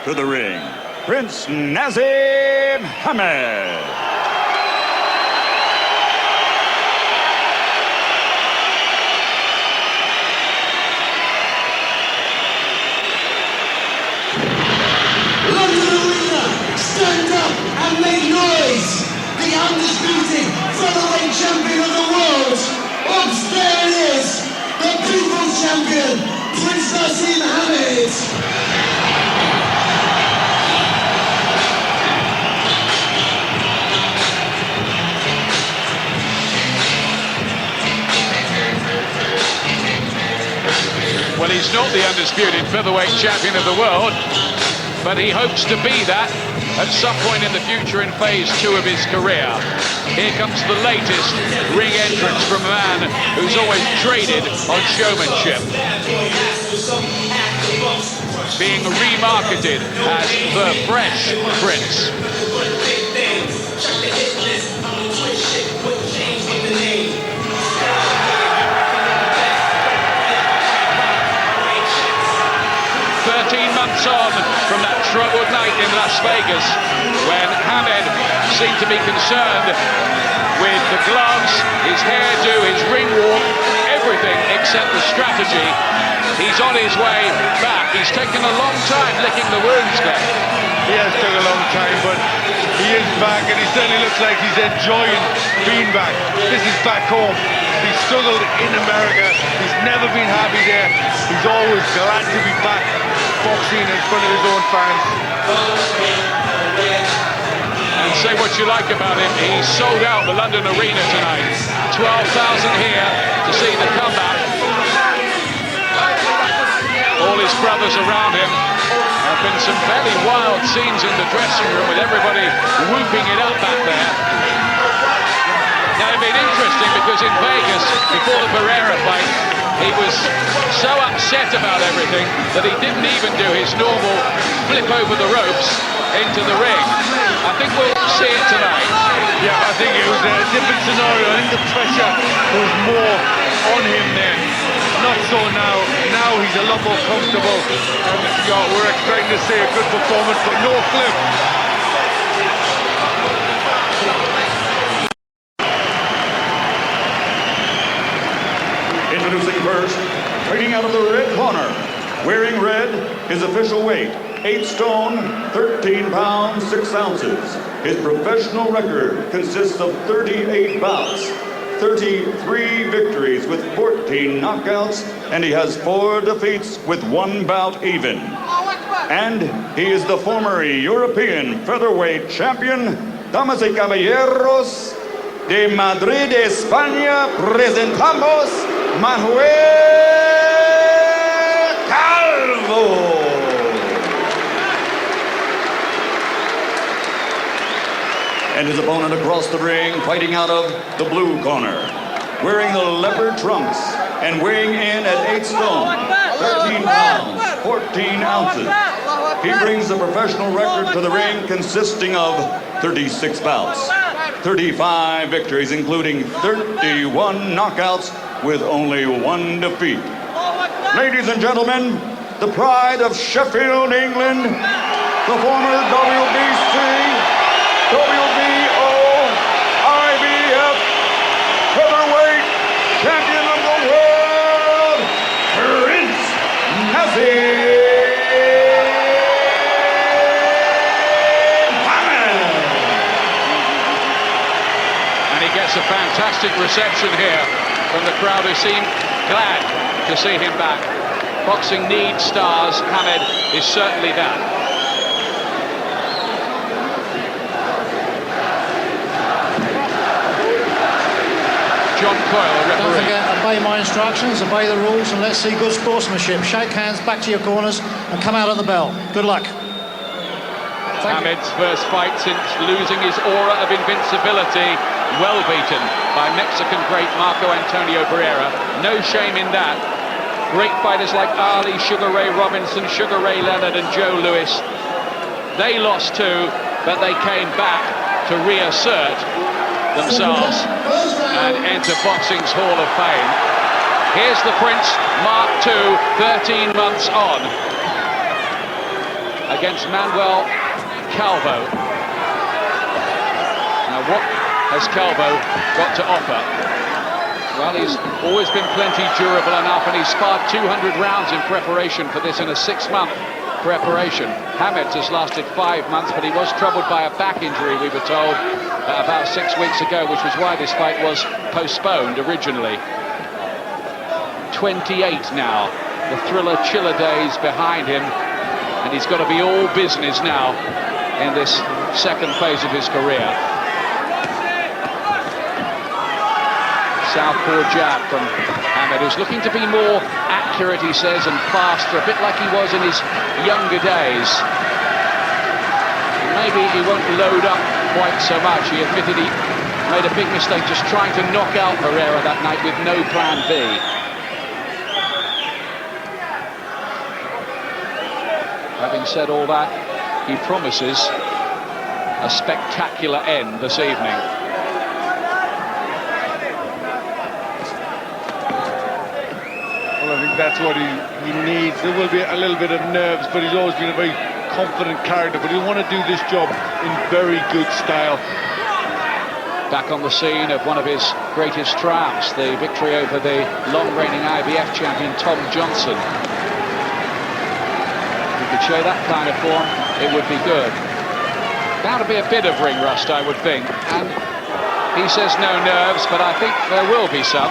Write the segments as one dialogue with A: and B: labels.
A: to the ring, Prince Naseem Hamed.
B: Stand up and make noise! The undisputed featherweight champion of the world! Oops, there it is! The People's Champion, Prince Naseem Hamed!
C: Well, he's not the undisputed featherweight champion of the world, but he hopes to be that at some point in the future in phase 2 of his career. Here comes the latest ring entrance from a man who's always traded on showmanship, being remarketed as the Fresh Prince. 13 months on from that troubled night in Las Vegas when Hamed seemed to be concerned with the gloves, his hairdo, his ring walk, everything except the strategy. He's on his way back. He's taken a long time licking the wounds, Glenn.
D: He has took a long time, but he is back, and he certainly looks like he's enjoying being back. This is back home. He struggled in America. He's never been happy there. He's always glad to be back boxing in front of his own fans.
C: And say what you like about him, he sold out the London Arena tonight. 12,000 here to see the comeback. All his brothers around him. There have been some fairly wild scenes in the dressing room with everybody whooping it up back there. Now, it'd been interesting because in Vegas, before the Barrera fight, he was so upset about everything that he didn't even do his normal flip over the ropes into the ring. I think we'll see it tonight.
D: Yeah, I think it was a different scenario. I think the pressure was more on him then. Not so now. Now he's a lot more comfortable. And yeah, we're expecting to see a good performance, but no flip.
A: Introducing first, fighting out of the red corner, wearing red, his official weight, 8 stone, 13 pounds, 6 ounces. His professional record consists of 38 bouts, 33 victories with 14 knockouts, and he has 4 defeats with 1 bout even. And he is the former European featherweight champion. Damas y caballeros, de Madrid, España, presentamos Manuel Calvo. And his opponent across the ring, fighting out of the blue corner, wearing the leopard trunks and weighing in at 8 stone, 13 pounds, 14 ounces. He brings a professional record to the ring consisting of 36 bouts, 35 victories, including 31 knockouts with only 1 defeat. Ladies and gentlemen, the pride of Sheffield, England, the former WBC, WBO, IBF featherweight champion of the world, Prince Naseem Hamed.
C: And he gets a fantastic reception here from the crowd who seem glad to see him back. Boxing needs stars. Hamed is certainly that. John Coyle, the referee.
E: Don't forget, obey my instructions, obey the rules, and let's see good sportsmanship. Shake hands, back to your corners, and come out at the bell. Good luck.
C: Hamed's first fight since losing his aura of invincibility, well beaten by Mexican great Marco Antonio Barrera. No shame in that. Great fighters like Ali, Sugar Ray Robinson, Sugar Ray Leonard and Joe Louis. They lost too, but they came back to reassert themselves and enter boxing's Hall of Fame. Here's the Prince, Mark II, 13 months on. against Manuel Calvo. Now, what has Calvo got to offer? Well, he's always been plenty durable enough, and he's sparred 200 rounds in preparation for this in a 6-month preparation. Hamed's has lasted 5 months, but he was troubled by a back injury, we were told, about 6 weeks ago, which was why this fight was postponed originally. 28 now. The thriller chiller days behind him, and he's got to be all business now in this second phase of his career. Southpaw jab from Hamed, who's looking to be more accurate, he says, and faster, a bit like he was in his younger days. Maybe he won't load up quite so much. He admitted he made a big mistake just trying to knock out Pereira that night with no plan B. Having said all that, he promises a spectacular end this evening.
D: Well, I think that's what he needs. There will be a little bit of nerves, but he's always been a very confident character, but he'll want to do this job in very good style.
C: Back on the scene of one of his greatest triumphs, the victory over the long-reigning IBF champion Tom Johnson. Show that kind of form, it would be good. Bound to be a bit of ring rust, I would think, and he says no nerves, but I think there will be some.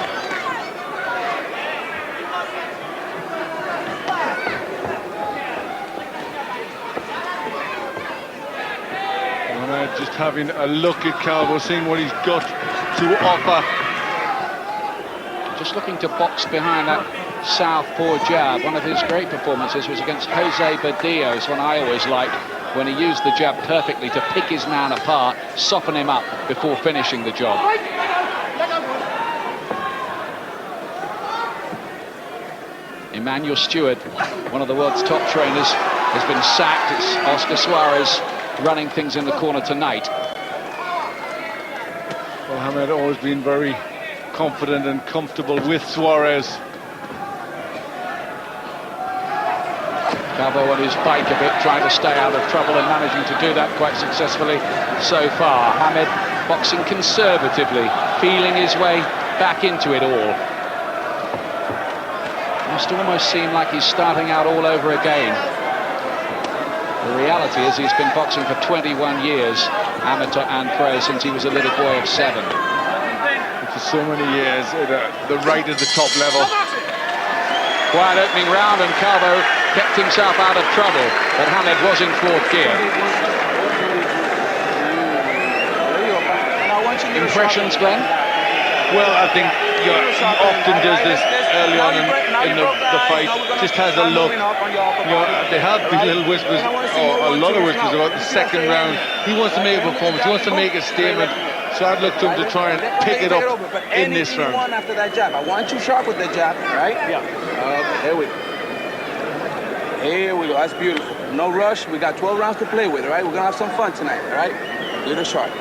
D: Just having a look at Calvo, seeing what he's got to offer.
C: Just looking to box behind that southpaw jab. One of his great performances was against Jose Badillo. It's one I always liked, when he used the jab perfectly to pick his man apart, soften him up before finishing the job. Emmanuel Stewart, one of the world's top trainers, has been sacked. It's Oscar Suarez running things in the corner tonight.
D: Well, Hamed always been very confident and comfortable with Suarez.
C: Calvo on his bike a bit, trying to stay out of trouble and managing to do that quite successfully so far. Hamed boxing conservatively, feeling his way back into it all. Must almost seem like he's starting out all over again. The reality is he's been boxing for 21 years, amateur and pro, since he was a little boy of 7.
D: For so many years, the right at the top level.
C: Quiet opening round, and Calvo kept himself out of trouble, but Hamed was in 4th gear. Impressions, Glenn?
D: Well, I think he often does this early on in the fight, just has a look. There have been little whispers, or a lot of whispers about the second round. He wants to make a performance, he wants to make a statement, so I'd look to him to try and pick it up in this round.
F: After that jab, I want you sharp with that jab, right? Yeah. There we go. Here we go, that's beautiful. No rush, we got 12 rounds to play with, all right? We're gonna have some fun tonight, all right? Little sharp.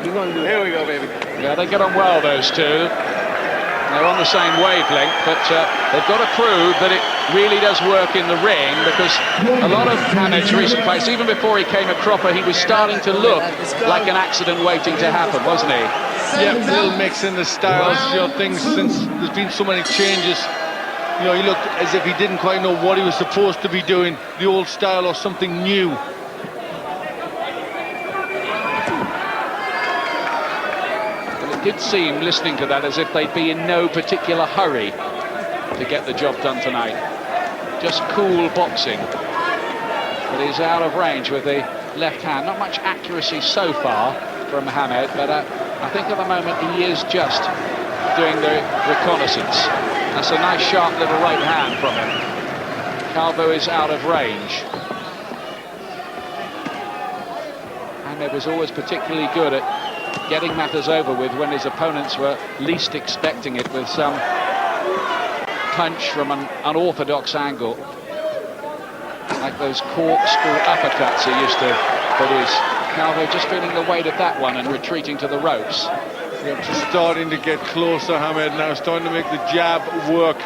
F: You're gonna do it. Here we go, baby.
C: Yeah, they get on well, those two. They're on the same wavelength, but they've got to prove that it really does work in the ring, because a lot of Hamed's recent fights, even before he came a cropper, he was starting to look like an accident waiting to happen, wasn't he?
D: Yeah, a little mix in the styles, things, since there's been so many changes. He looked as if he didn't quite know what he was supposed to be doing, the old style or something new.
C: Did seem, listening to that, as if they'd be in no particular hurry to get the job done tonight. Just cool boxing. But he's out of range with the left hand. Not much accuracy so far from Hamed, but I think at the moment he is just doing the reconnaissance. That's a nice sharp little right hand from him. Calvo is out of range. Hamed was always particularly good at getting matters over with when his opponents were least expecting it, with some punch from an unorthodox angle, like those corkscrew uppercuts he used to produce. Calvo just feeling the weight of that one and retreating to the ropes.
D: Yeah, just starting to get closer, Hamed now, starting to make the jab work,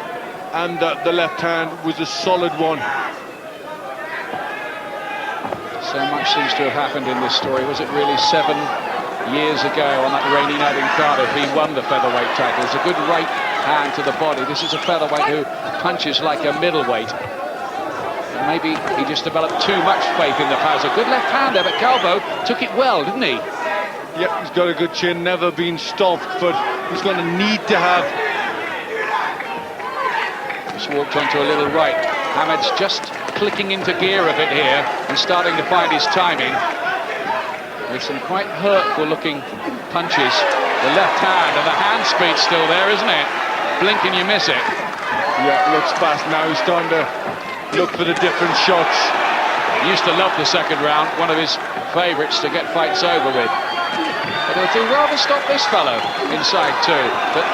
D: and the left hand was a solid one.
C: So much seems to have happened in this story. Was it really 7 years ago on that rainy night in Cardiff he won the featherweight title? It's a good right hand to the body. This is a featherweight who punches like a middleweight. And maybe he just developed too much faith in the powers. A good left hander, but Calvo took it well, didn't he?
D: Yep, he's got a good chin, never been stopped, but he's going to need to have...
C: Just walked onto a little right. Hamed's just clicking into gear a bit here and starting to find his timing. With some quite hurtful looking punches. The left hand, and the hand speed's still there, isn't it? Blink and you miss it.
D: Yeah, looks fast now. He's starting to look for the different shots.
C: He used to love the second round, one of his favourites to get fights over with. But he'll do well to stop this fellow inside too. But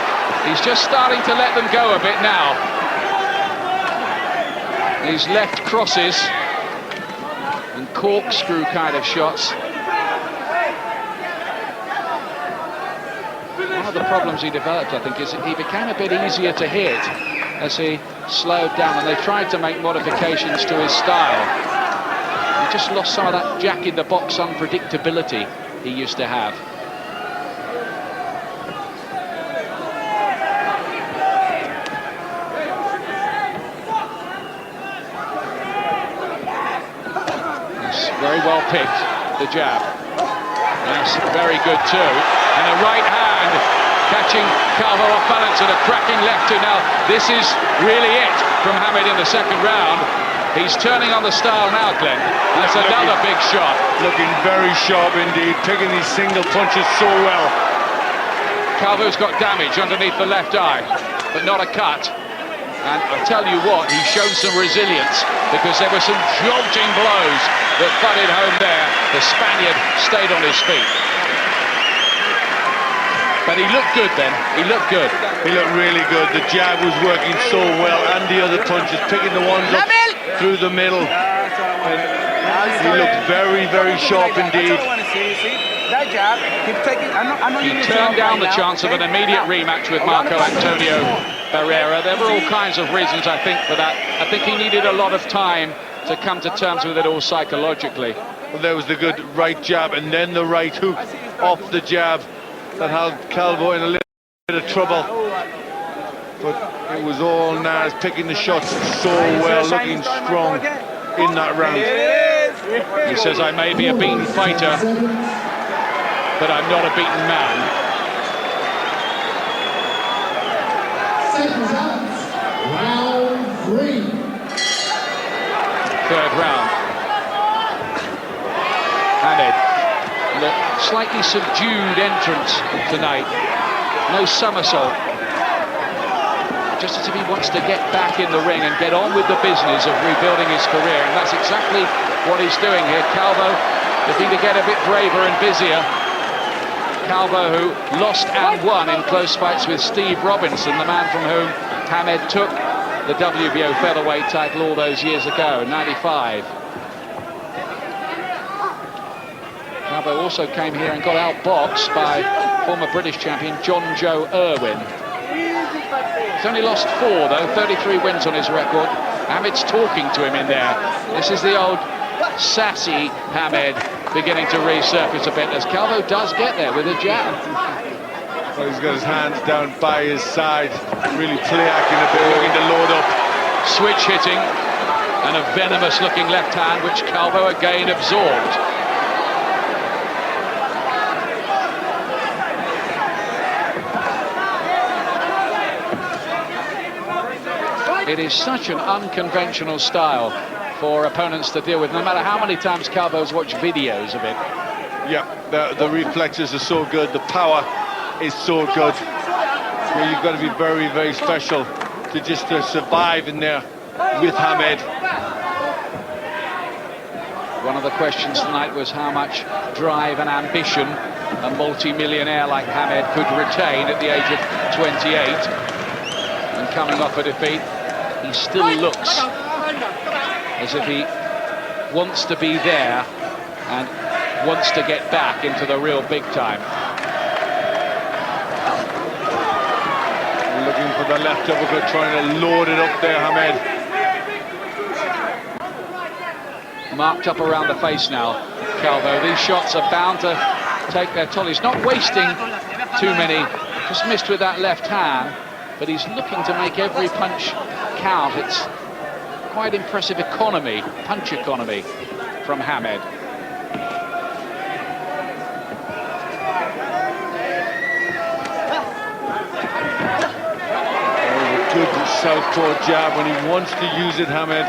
C: he's just starting to let them go a bit now. These left crosses and corkscrew kind of shots. One of the problems he developed, I think, is that he became a bit easier to hit as he slowed down, and they tried to make modifications to his style. He just lost some of that jack-in-the-box unpredictability he used to have. Very well picked, the jab. That's very good too. And a right hand catching Calvo off balance, and a cracking left to now. This is really it from Hamed in the second round. He's turning on the style now, Glenn. That's another big shot.
D: Looking very sharp indeed, picking these single punches so well.
C: Calvo's got damage underneath the left eye, but not a cut. And I tell you what, he's shown some resilience, because there were some jolting blows that butted home there. The Spaniard stayed on his feet. But he looked good then, he looked good.
D: He looked really good. The jab was working so well, and the other punches, picking the ones up through the middle. And he looked very, very sharp indeed.
F: That jab, keep taking.
C: He turned down the chance of an immediate rematch with Marco Antonio Barrera. There were all kinds of reasons, I think, for that. I think he needed a lot of time to come to terms with it all psychologically.
D: Well, there was the good right jab, and then the right hook off the jab that held Calvo in a little bit of trouble. But it was all Nas picking the shots so well, looking strong in that round.
C: He says, I may be a beaten fighter, but I'm not a beaten man.
B: Seconds out. Round 3.
C: Third round. Hamed, in a slightly subdued entrance tonight. No somersault. Just as if he wants to get back in the ring and get on with the business of rebuilding his career, and that's exactly what he's doing here. Calvo looking to get a bit braver and busier. Calvo, who lost and won in close fights with Steve Robinson, the man from whom Hamed took the WBO featherweight title all those years ago, 95. Calvo also came here and got outboxed by former British champion John Joe Irwin. He's only lost 4 though, 33 wins on his record. Hamed's talking to him in there. This is the old sassy Hamed beginning to resurface a bit as Calvo does get there with a jab.
D: Well, he's got his hands down by his side, really play-acting a bit, looking to load up.
C: Switch hitting and a venomous looking left hand which Calvo again absorbed. It is such an unconventional style for opponents to deal with, no matter how many times Calvo's watched videos of it.
D: Yeah, the reflexes are so good, the power is so good. You know, you've got to be very, very special to just survive in there with Hamed.
C: One of the questions tonight was how much drive and ambition a multi-millionaire like Hamed could retain at the age of 28. And coming off a defeat, he still looks as if he wants to be there and wants to get back into the real big time.
D: Looking for the left uppercut, trying to load it up there, Hamed.
C: marked up around the face now, Calvo. These shots are bound to take their toll. He's not wasting too many, just missed with that left hand, but he's looking to make every punch count. It's quite impressive economy, punch economy from Hamed.
D: Good southpaw jab when he wants to use it, Hamed.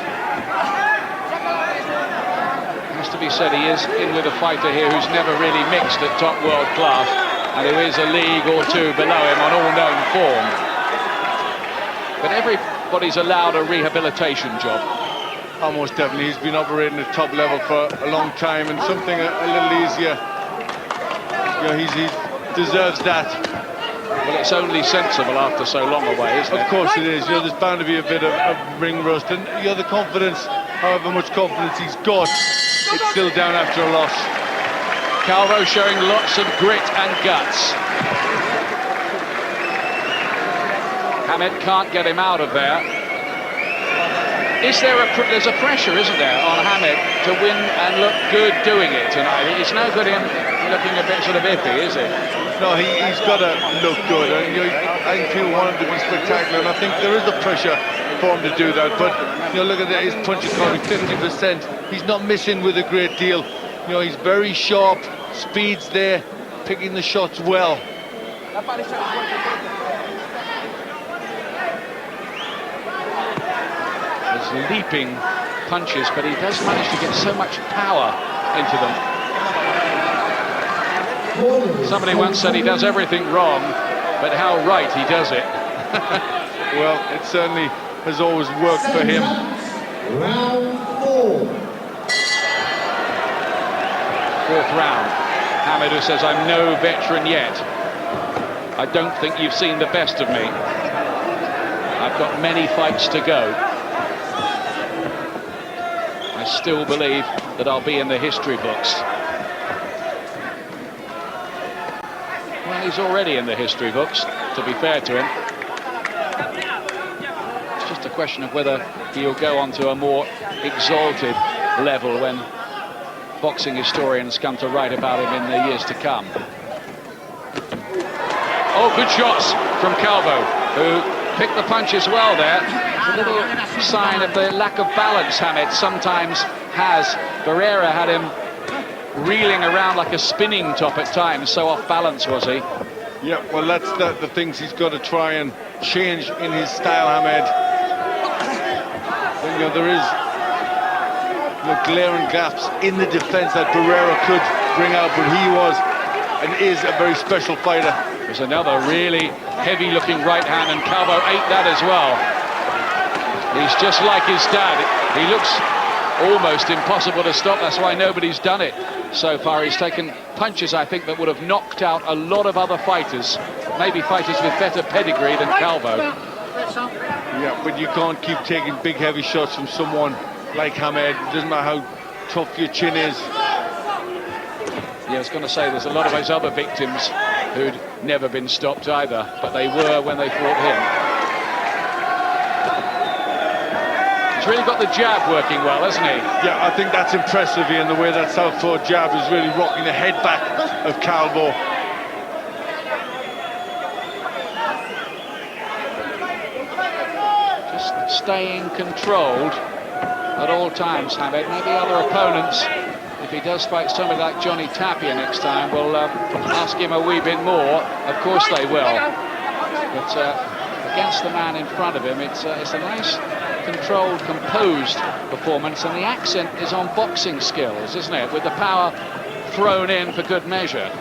C: Has to be said, he is in with a fighter here who's never really mixed at top world class, and who is a league or two below him on all known form. But everybody's allowed a rehabilitation job.
D: Almost definitely. He's been operating at top level for a long time, and something a little easier. You know, he deserves that.
C: Well, it's only sensible after so long away, isn't it?
D: Of course it is. You know, there's bound to be a bit of ring rust, and you know, the confidence, however much confidence he's got, it's still down after a loss.
C: Calvo showing lots of grit and guts. Hamed can't get him out of there. There's a pressure, isn't there, on Hamed to win and look good doing it tonight? It's no good him looking a bit sort of iffy, is it?
D: No, he's got to look good. And, you know, I think people want him to be spectacular, and I think there is a pressure for him to do that. But you know, look at that, his punch economy, 50%. He's not missing with a great deal. You know, he's very sharp, speed's there, picking the shots well.
C: There's leaping punches, but he does manage to get so much power into them. Somebody once said he does everything wrong, but how right he does it.
D: Well, it certainly has always worked for him.
B: Round 4.
C: Fourth round. Hamed, who says, I'm no veteran yet. I don't think you've seen the best of me. I've got many fights to go. I still believe that I'll be in the history books. Well, he's already in the history books, to be fair to him. It's just a question of whether he'll go on to a more exalted level when boxing historians come to write about him in the years to come. Oh, good shots from Calvo, who picked the punches well there. It's a little sign of the lack of balance Hamed sometimes has. Barrera had him reeling around like a spinning top at times, so off balance was he.
D: Yeah, well, that's the things he's got to try and change in his style, Hamed. You know, there is glaring gaps in the defense that Barrera could bring out, but he was and is a very special fighter.
C: There's another really heavy-looking right hand, and Calvo ate that as well. He's just like his dad. He looks almost impossible to stop. That's why nobody's done it so far. He's taken punches, I think, that would have knocked out a lot of other fighters, maybe fighters with better pedigree than Calvo.
D: Yeah, but you can't keep taking big, heavy shots from someone like Hamed. It doesn't matter how tough your chin is.
C: Yeah, I was going to say, there's a lot of those other victims who'd never been stopped either, but they were when they fought him. He's really got the jab working well, hasn't he?
D: Yeah, I think that's impressive, Ian, the way that southpaw jab is really rocking the head back of Calvo.
C: Just staying controlled at all times, Hamed. Maybe other opponents, if he does fight somebody like Johnny Tapia next time, will ask him a wee bit more. Of course they will. But against the man in front of him, it's a nice, controlled, composed performance, and the accent is on boxing skills, isn't it? With the power thrown in for good measure.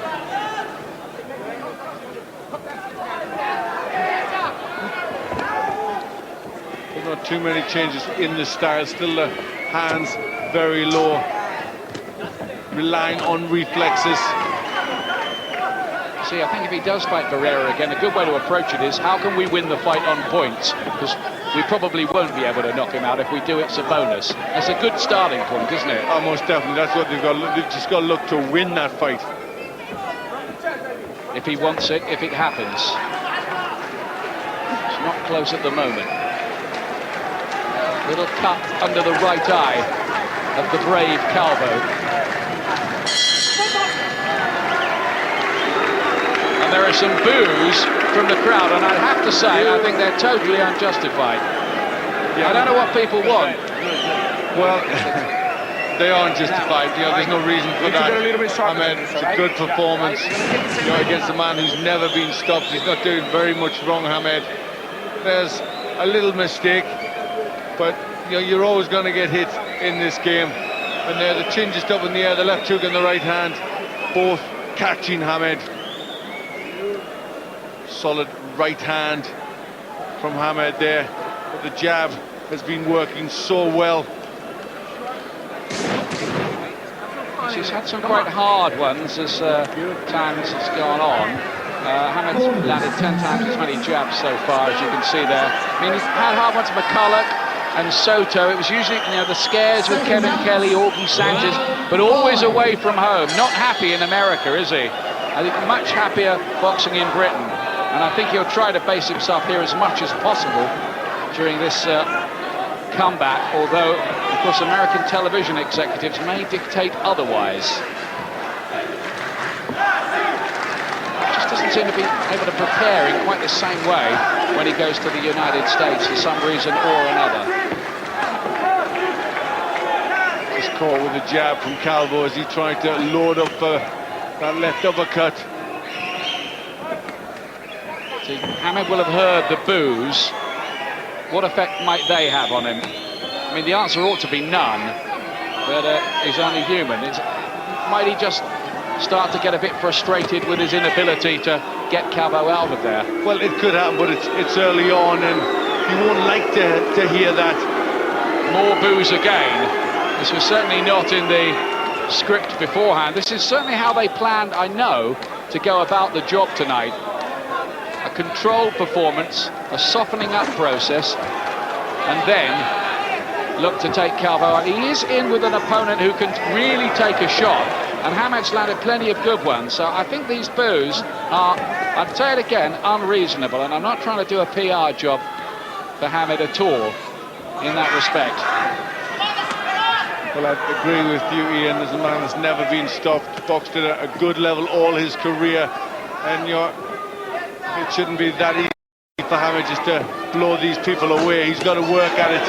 D: Not too many changes in the style. Still the hands very low, relying on reflexes.
C: See, I think if he does fight Barrera again, a good way to approach it is, how can we win the fight on points? Because we probably won't be able to knock him out. If we do, it's a bonus. That's a good starting point, isn't it?
D: Oh, most definitely. That's what they've got. They've just got to look to win that fight.
C: If he wants it, if it happens. It's not close at the moment. Little cut under the right eye. of the brave Calvo. And there are some boos from the crowd, and I'd have to say, I think they're totally unjustified. I don't know what people want.
D: Well, they aren't justified. You know, there's no reason for that. I mean, it's a good performance, you know, against a man who's never been stopped. He's not doing very much wrong, Hamed. There's a little mistake, but you know, you're always going to get hit in this game. And there, the chin just up in the air, the left hook and the right hand, both catching Hamed. Solid right hand from Hamed there, but the jab has been working so well.
C: She's had some quite hard ones as time has gone on. Hamed's landed 10 times as many jabs so far, as you can see there. I mean, he's had hard ones McCulloch and Soto. It was usually, you know, the scares with Kevin Kelly, Augie Sanchez, but always away from home. Not happy in America, is he? I think much happier boxing in Britain. And I think he'll try to base himself here as much as possible during this comeback, although, of course, American television executives may dictate otherwise. Just doesn't seem to be able to prepare in quite the same way when he goes to the United States for some reason or another.
D: Just caught with a jab from Calvo as he tried to load up that left uppercut.
C: See, Hamed will have heard the boos. What effect might they have on him? I mean, the answer ought to be none, but he's only human. Might he just start to get a bit frustrated with his inability to get Calvo out of there?
D: Well, it could happen, but it's early on, and he won't like to hear that.
C: More boos again. This was certainly not in the script beforehand. This is certainly how they planned, I know, to go about the job tonight. A controlled performance, a softening up process, and then look to take Calvo out. He is in with an opponent who can really take a shot, and Hamed's landed plenty of good ones, so I think these boos are, I'd say it again, unreasonable, and I'm not trying to do a PR job for Hamed at all in that respect.
D: Well, I agree with you, Ian. There's a man that's never been stopped, boxed at a good level all his career, and it shouldn't be that easy for Hamed just to blow these people away. He's got to work at it.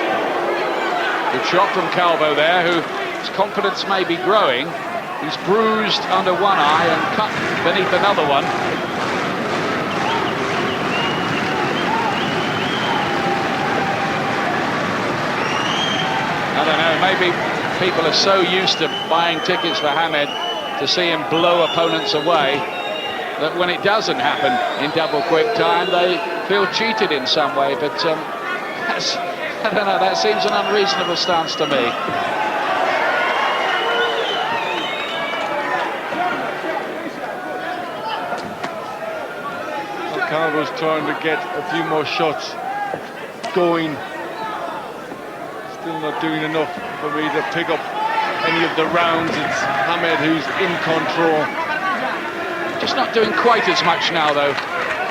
C: Good shot from Calvo there, whose confidence may be growing. He's bruised under one eye and cut beneath another one. I don't know, maybe people are so used to buying tickets for Hamed to see him blow opponents away that when it doesn't happen in double quick time, they feel cheated in some way, but I don't know, that seems an unreasonable stance to me.
D: Well, Calvo's trying to get a few more shots going. Still not doing enough for me to pick up any of the rounds. It's Hamed who's in control.
C: Just not doing quite as much now, though,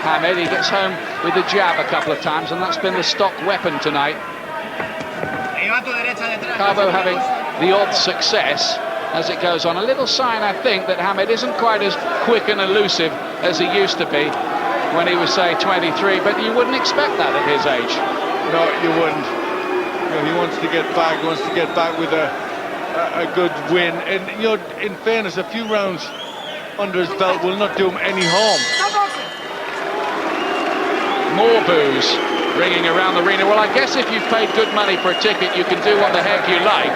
C: Hamed. He gets home with the jab a couple of times, and that's been the stock weapon tonight. Calvo having the odd success as it goes on. A little sign, I think, that Hamed isn't quite as quick and elusive as he used to be when he was, say, 23, but you wouldn't expect that at his age.
D: No, you wouldn't. You know, he wants to get back, with a good win. And, you know, in fairness, a few rounds under his belt will not do him any harm.
C: More boos ringing around the arena. Well, I guess if you've paid good money for a ticket, you can do what the heck you like.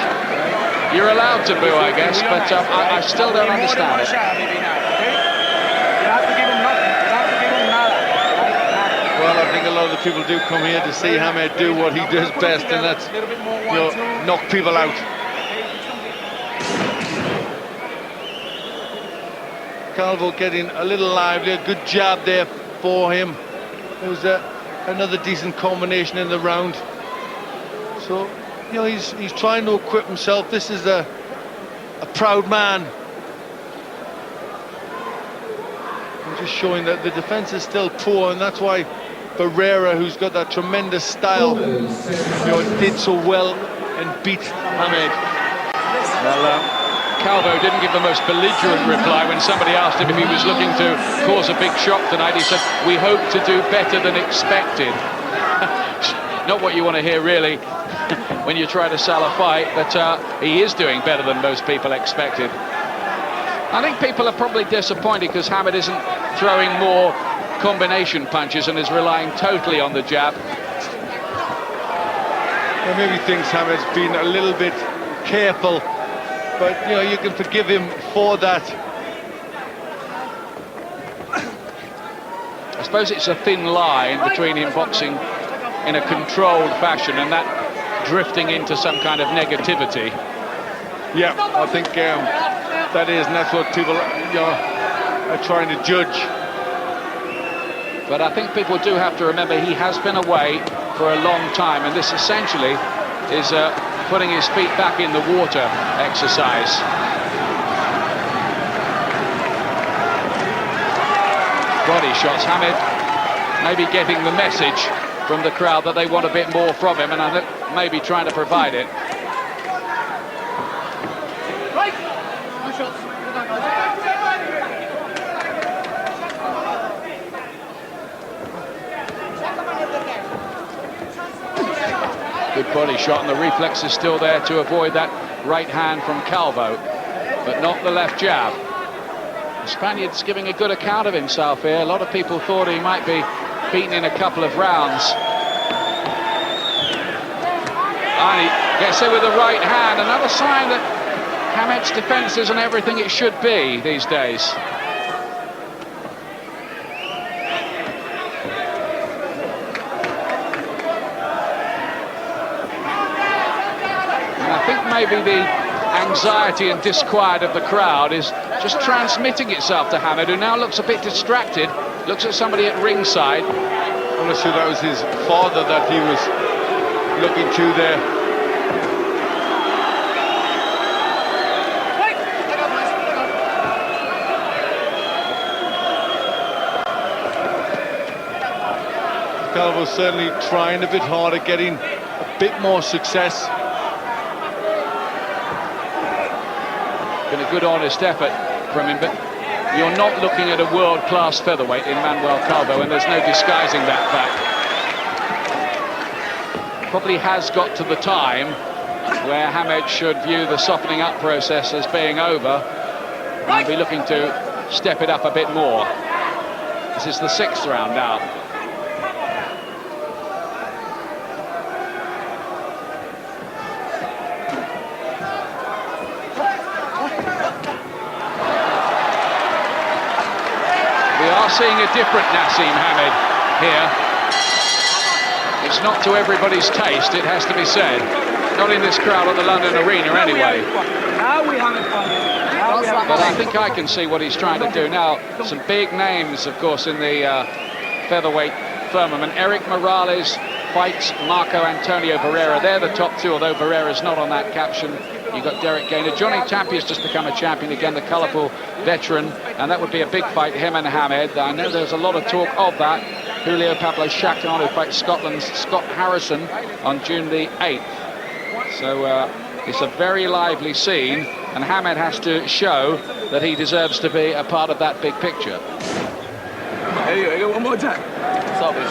C: You're allowed to boo, I guess, but I still don't understand it.
D: Well, I think a lot of the people do come here to see Hamed do what he does best, and that's, you know, knock people out. Calvo getting a little lively, a good jab there for him. It was another decent combination in the round. So, you know, he's trying to equip himself. This is a proud man. I'm just showing that the defense is still poor, and that's why Barrera, who's got that tremendous style, you know, did so well and beat Hamed.
C: Well, Calvo didn't give the most belligerent reply when somebody asked him if he was looking to cause a big shock tonight. He said, "We hope to do better than expected." Not what you want to hear, really, when you try to sell a fight, but he is doing better than most people expected. I think people are probably disappointed because Hamed isn't throwing more combination punches and is relying totally on the jab.
D: Well, maybe thinks Hamed's been a little bit careful, but you know, you can forgive him for that.
C: I suppose it's a thin line between him boxing in a controlled fashion and that drifting into some kind of negativity.
D: Yeah, I think that is, and that's what people are trying to judge.
C: But I think people do have to remember he has been away for a long time, and this essentially is putting his feet back in the water exercise. Body shots. Hamed maybe getting the message from the crowd that they want a bit more from him, and I think maybe trying to provide it. Good body shot, and the reflex is still there to avoid that right hand from Calvo, but not the left jab. The Spaniard's giving a good account of himself here. A lot of people thought he might be beaten in a couple of rounds. And he gets it with the right hand. Another sign that Hamed's defense isn't everything it should be these days. And I think maybe the anxiety and disquiet of the crowd is just transmitting itself to Hamed, who now looks a bit distracted, looks at somebody at ringside.
D: I'm not sure that was his father that he was looking to there. Calvo's certainly trying a bit harder, getting a bit more success.
C: Been a good, honest effort from him, but you're not looking at a world-class featherweight in Manuel Calvo, and there's no disguising that fact. Probably has got to the time where Hamed should view the softening up process as being over and be looking to step it up a bit more. This is the 6th round now. Seeing a different Naseem Hamed here. It's not to everybody's taste, it has to be said. Not in this crowd at the London Arena anyway. But I think I can see what he's trying to do now. Some big names, of course, in the featherweight firmament. Eric Morales fights Marco Antonio Barrera. They're the top two, although Barrera's not on that caption. You've got Derek Gaynor. Johnny Tapia's just become a champion again, the colourful veteran, and that would be a big fight, him and Hamed. I know there's a lot of talk of that. Julio Pablo Chacon, who fights Scotland's Scott Harrison on June the 8th. So it's a very lively scene, and Hamed has to show that he deserves to be a part of that big picture.
F: Hey, one more time. Stop it,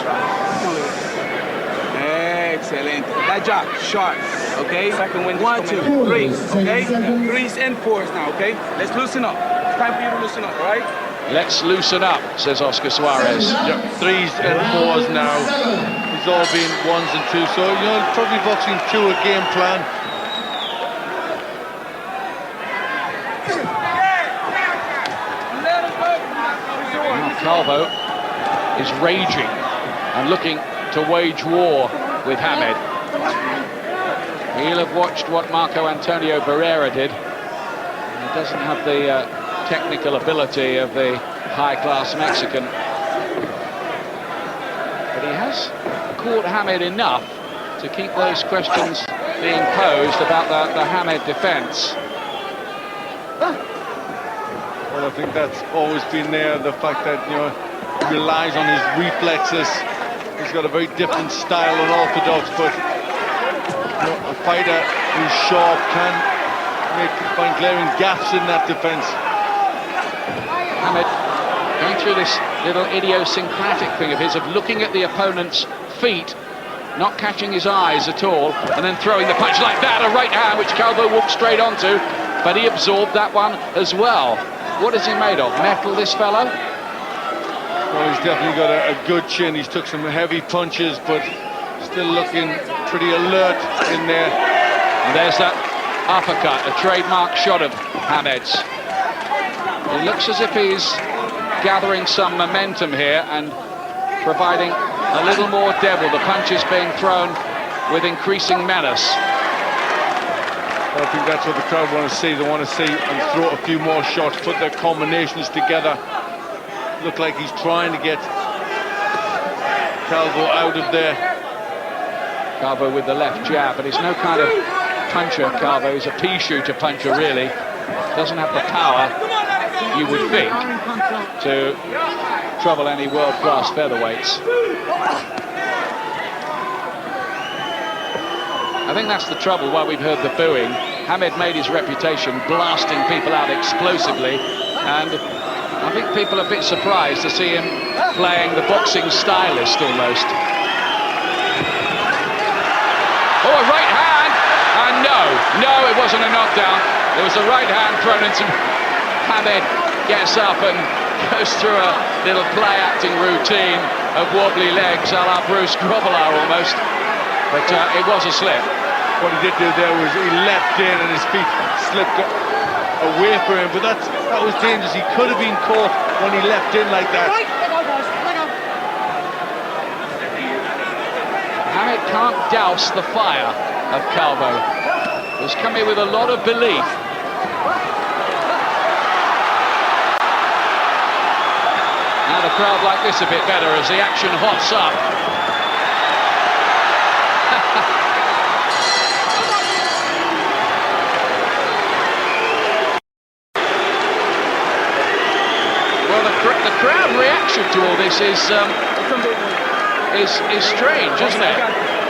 F: Excellent. That job, sharp, okay? Second win. 1, 2, 3, okay? 3s and 4s now, okay? Let's loosen up. It's time for you to loosen up, all right?
C: Let's loosen up, says Oscar Suarez.
D: Yep, 3s and 4s now. It's all been 1s and 2s, so you know, probably boxing through a game plan.
C: Calvo is raging and looking to wage war with Hamed. He'll have watched what Marco Antonio Barrera did. He doesn't have the technical ability of the high-class Mexican. But he has caught Hamed enough to keep those questions being posed about the Hamed defense.
D: Well, I think that's always been there, the fact that, you know, he relies on his reflexes. He's got a very different style and orthodox, but you know, a fighter who's sharp can find glaring gaps in that defence.
C: Hamed going through this little idiosyncratic thing of his, of looking at the opponent's feet, not catching his eyes at all, and then throwing the punch like that, a right hand which Calvo walked straight onto, but he absorbed that one as well. What is he made of? Metal, this fellow?
D: Well, he's definitely got a good chin. He's took some heavy punches, but still looking pretty alert in there.
C: And there's that uppercut, a trademark shot of Hamed's. It looks as if he's gathering some momentum here and providing a little more devil. The punches being thrown with increasing menace.
D: I think that's what the crowd want to see. They want to see him throw a few more shots, put their combinations together. Look like he's trying to get Calvo out of there.
C: Calvo with the left jab, but he's no kind of puncher, Calvo. He's a pea shooter puncher, really. Doesn't have the power, you would think, to trouble any world-class featherweights. I think that's the trouble, why we've heard the booing. Hamed made his reputation blasting people out explosively, and I think people are a bit surprised to see him playing the boxing stylist almost. Oh, a right hand! And no, it wasn't a knockdown. There was a right hand thrown into Hamed, gets up and goes through a little play-acting routine of wobbly legs a la Bruce Grobbelaar almost. But it was a slip.
D: What he did do there was he leapt in and his feet slipped away from him, but that was dangerous. He could have been caught when he leapt in like that.
C: Hamed can't douse the fire of Calvo. He's come here with a lot of belief. Now the crowd like this a bit better as the action hots up. Well, the crowd reaction to all this is strange, isn't it?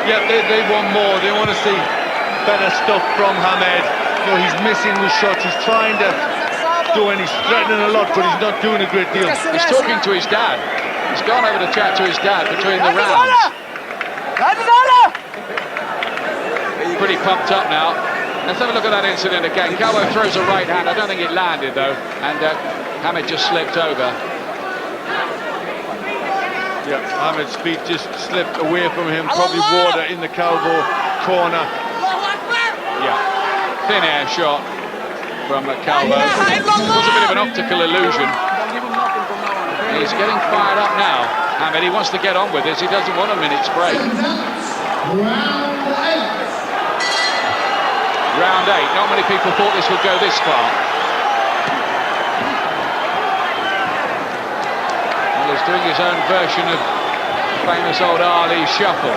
D: Yeah, they want more. They want to see better stuff from Hamed. You know, he's missing with shots. He's trying to do, and he's threatening a lot, but he's not doing a great deal.
C: He's talking to his dad. He's gone over to chat to his dad between the rounds. Pretty pumped up now. Let's have a look at that incident again. Calvo throws a right hand. I don't think it landed though, and Hamed just slipped over.
D: Yeah, Hamed's feet just slipped away from him. Probably water in the Calvo corner.
C: Yeah, thin air shot from Calvo. It was a bit of an optical illusion. He's getting fired up now. Hamed, he wants to get on with this. He doesn't want a minute's break. Round 8. Not many people thought this would go this far. Well, he's doing his own version of the famous old Ali shuffle.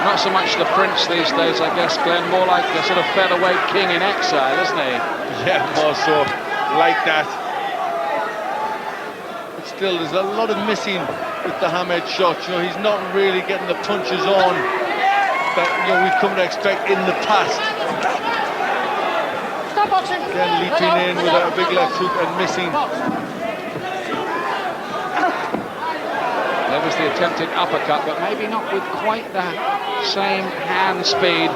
C: Not so much the prince these days, I guess, Glenn. More like the sort of featherweight king in exile, isn't he?
D: Yeah, more so like that. But still, there's a lot of missing with the Hamed shot. You know, he's not really getting the punches on that, you know, we've come to expect in the past.
E: Stop boxing.
D: Then leaping in with a big left hook and missing.
C: There was the attempted uppercut, but maybe not with quite the same hand speed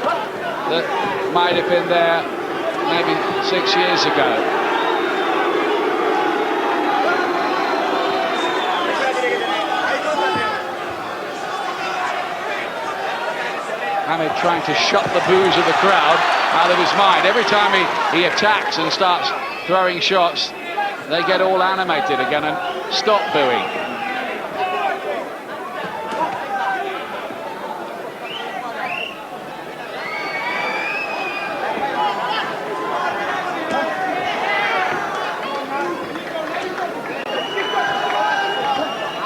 C: that might have been there maybe 6 years ago. Hamed trying to shut the boos of the crowd out of his mind. Every time he attacks and starts throwing shots, they get all animated again and stop booing.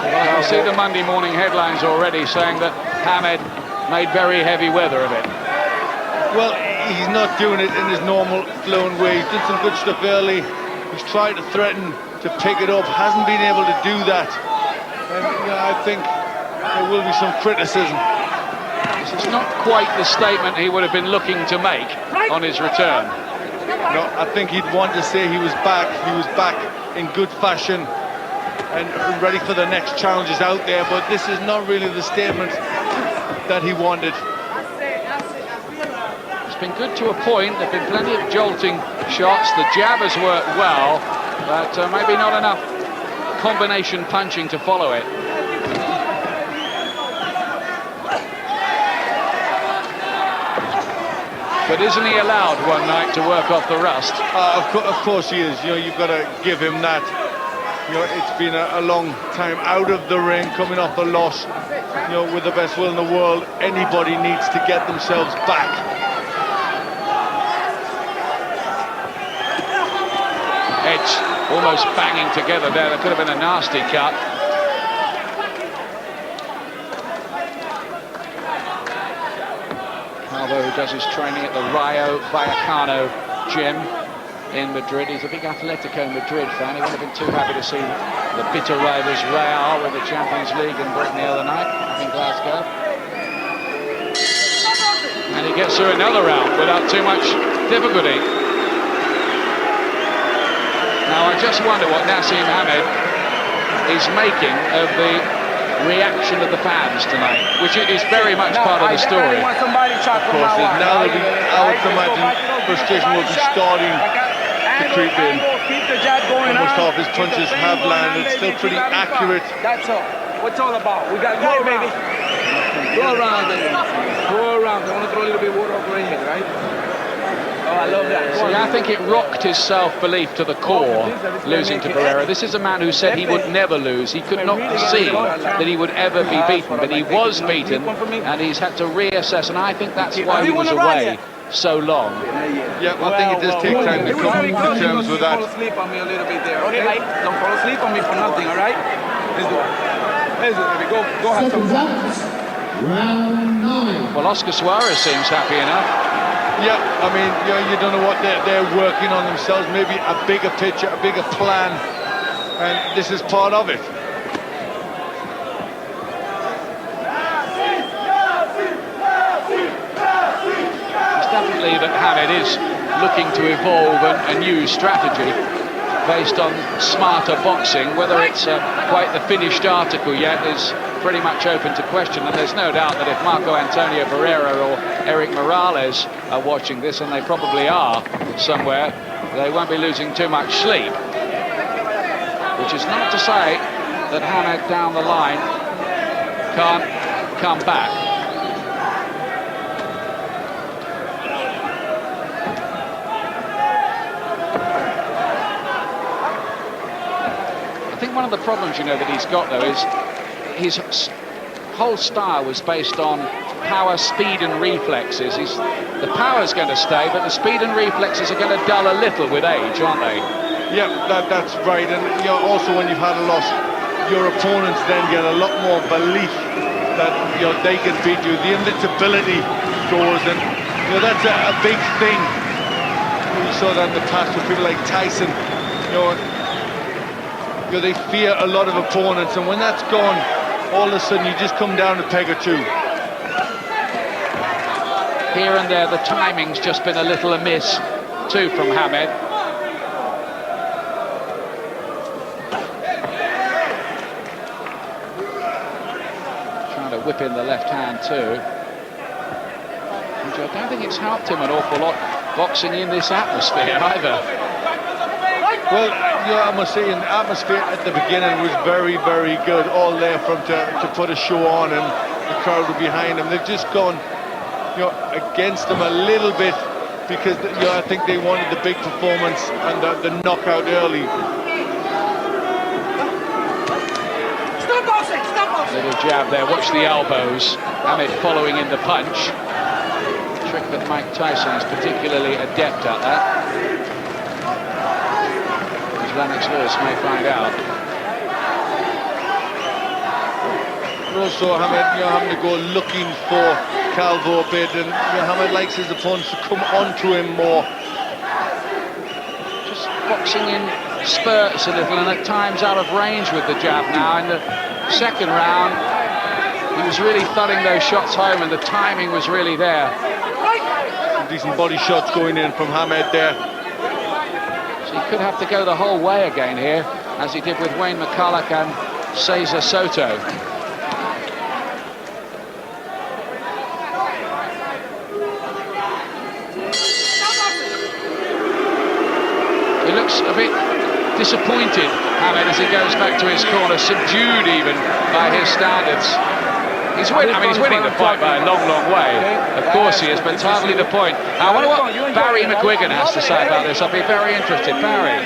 C: Well, I see the Monday morning headlines already saying that Hamed made very heavy weather of it.
D: Well, he's not doing it in his normal flowing way. He's done some good stuff early. He's tried to threaten to pick it up, hasn't been able to do that. And you know, I think there will be some criticism.
C: This is not quite the statement he would have been looking to make on his return.
D: No, I think he'd want to say he was back. He was back in good fashion and ready for the next challenges out there, but this is not really the statement that he wanted.
C: It's been good to a point. There have been plenty of jolting shots. The jab has worked well, but maybe not enough combination punching to follow it. But isn't he allowed one night to work off the rust?
D: Of course he is. You know, you've got to give him that. You know, it's been a long time out of the ring, coming off a loss. You know, with the best will in the world, anybody needs to get themselves back.
C: Heads almost banging together there. There could have been a nasty cut. Calvo, who does his training at the Rayo Vallecano gym in Madrid. He's a big Atletico Madrid fan. He wouldn't have been too happy to see the bitter rivals Real with the Champions League in Britain the other night in Glasgow. And he gets through another round without too much difficulty. Now I just wonder what Naseem Hamed is making of the reaction of the fans tonight, which is very much part of the story.
D: Of course, now I would imagine frustration will be starting to creep in. Almost half his punches have landed, still pretty accurate.
F: That's all. What's all about? We got to go around. Go around, baby. Go around. I want to throw a little bit of water over his head, right? Oh, I love that.
C: See, I think it rocked his self-belief to the core, losing to Barrera. This is a man who said he would never lose. He could not see that he would ever be beaten, but he was beaten, and he's had to reassess, and I think that's why he was away so long.
D: Yeah, I think it does take time to come to terms with that.
F: Don't fall asleep on me a little bit there, okay? Don't fall asleep on me for nothing, all right? Let's do it. Let's do it, baby. Go have some fun.
B: Round 9.
C: Well, Oscar Suarez seems happy enough.
D: Yeah, I mean, you don't know what they're working on themselves. Maybe a bigger picture, a bigger plan, and this is part of it.
C: It's definitely that Hamed is looking to evolve a new strategy based on smarter boxing. Whether it's quite the finished article yet is pretty much open to question, and there's no doubt that if Marco Antonio Barrera or Eric Morales are watching this, and they probably are somewhere, they won't be losing too much sleep. Which is not to say that Hamed down the line can't come back. I think one of the problems, you know, that he's got, though, is his whole style was based on power, speed and reflexes. The power's going to stay, but the speed and reflexes are going to dull a little with age, aren't they?
D: Yeah, that's right. And you know, also when you've had a loss, your opponents then get a lot more belief that they can beat you. The invincibility goes, and that's a big thing. We saw that in the past with people like Tyson. They fear a lot of opponents, and when that's gone, all of a sudden you just come down a peg or two.
C: Here and there, the timing's just been a little amiss, too, from Hamed. Trying to whip in the left hand, too. Which I don't think it's helped him an awful lot boxing in this atmosphere, either.
D: Well, I must say, the atmosphere at the beginning was very, very good. All there for him to put a show on, and the crowd were behind him. They've just gone, against him a little bit because, I think they wanted the big performance and the knockout early.
B: Stop boxing! Stop boxing!
C: Little jab there. Watch the elbows. Hamed following in the punch. A trick that Mike Tyson is particularly adept at that. Lennox Lewis may find out.
D: But also having to go looking for Calvo a bit, and Hamed likes his opponents to come onto him more.
C: Just boxing in spurts a little, and at times out of range with the jab now. In the second round, He was really thudding those shots home, and the timing was really there.
D: Some decent body shots going in from Hamed there.
C: So he could have to go the whole way again here, as he did with Wayne McCulloch and Cesar Soto. He looks a bit disappointed, Hamed, as he goes back to his corner, subdued even by his standards. He's winning. I mean, he's winning the fight by a long, long way. Of course he is, but it's hardly the point. I wonder what Barry McGuigan has to say about this. I'll be very interested. Barry.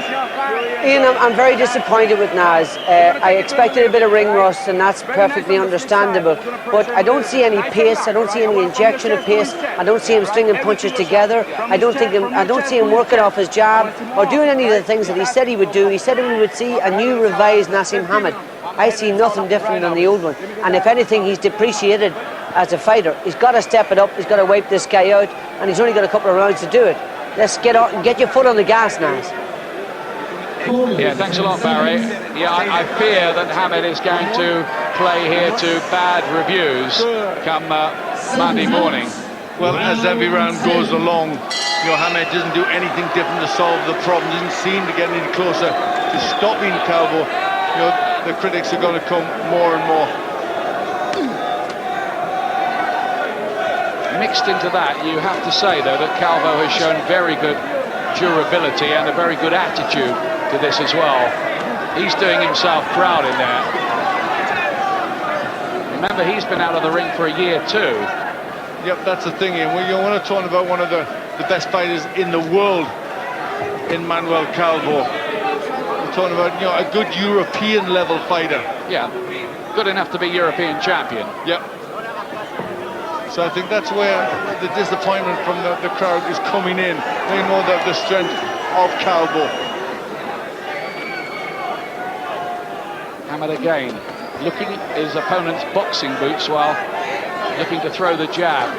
G: Ian, I'm very disappointed with Nas. I expected a bit of ring rust, and that's perfectly understandable. But I don't see any pace. I don't see any injection of pace. I don't see him stringing punches together. I don't see him working off his jab or doing any of the things that he said he would do. He said we would see a new revised Naseem Hamed. I see nothing different than the old one. And if anything, he's depreciated as a fighter. He's got to step it up. He's got to wipe this guy out, and he's only got a couple of rounds to do it. Let's get out and get your foot on the gas, Nas.
C: Yeah, thanks a lot, Barry. Yeah, I fear that Hamed is going to play here to bad reviews come Monday morning.
D: Well, as every round goes along, Hamed doesn't do anything different to solve the problem, doesn't seem to get any closer to stopping Calvo. The critics are going to come more and more.
C: Mixed into that, you have to say, though, that Calvo has shown very good durability and a very good attitude to this as well. He's doing himself proud in there. Remember, he's been out of the ring for a year too.
D: Yep, that's the thing, Ian. You want to talk about one of the best fighters in the world in Manuel Calvo. We're talking about a good European level fighter.
C: Yeah, good enough to be European champion.
D: Yep. So I think that's where the disappointment from the crowd is coming in. They know that the strength of Calvo.
C: Hamed again, looking at his opponent's boxing boots while looking to throw the jab.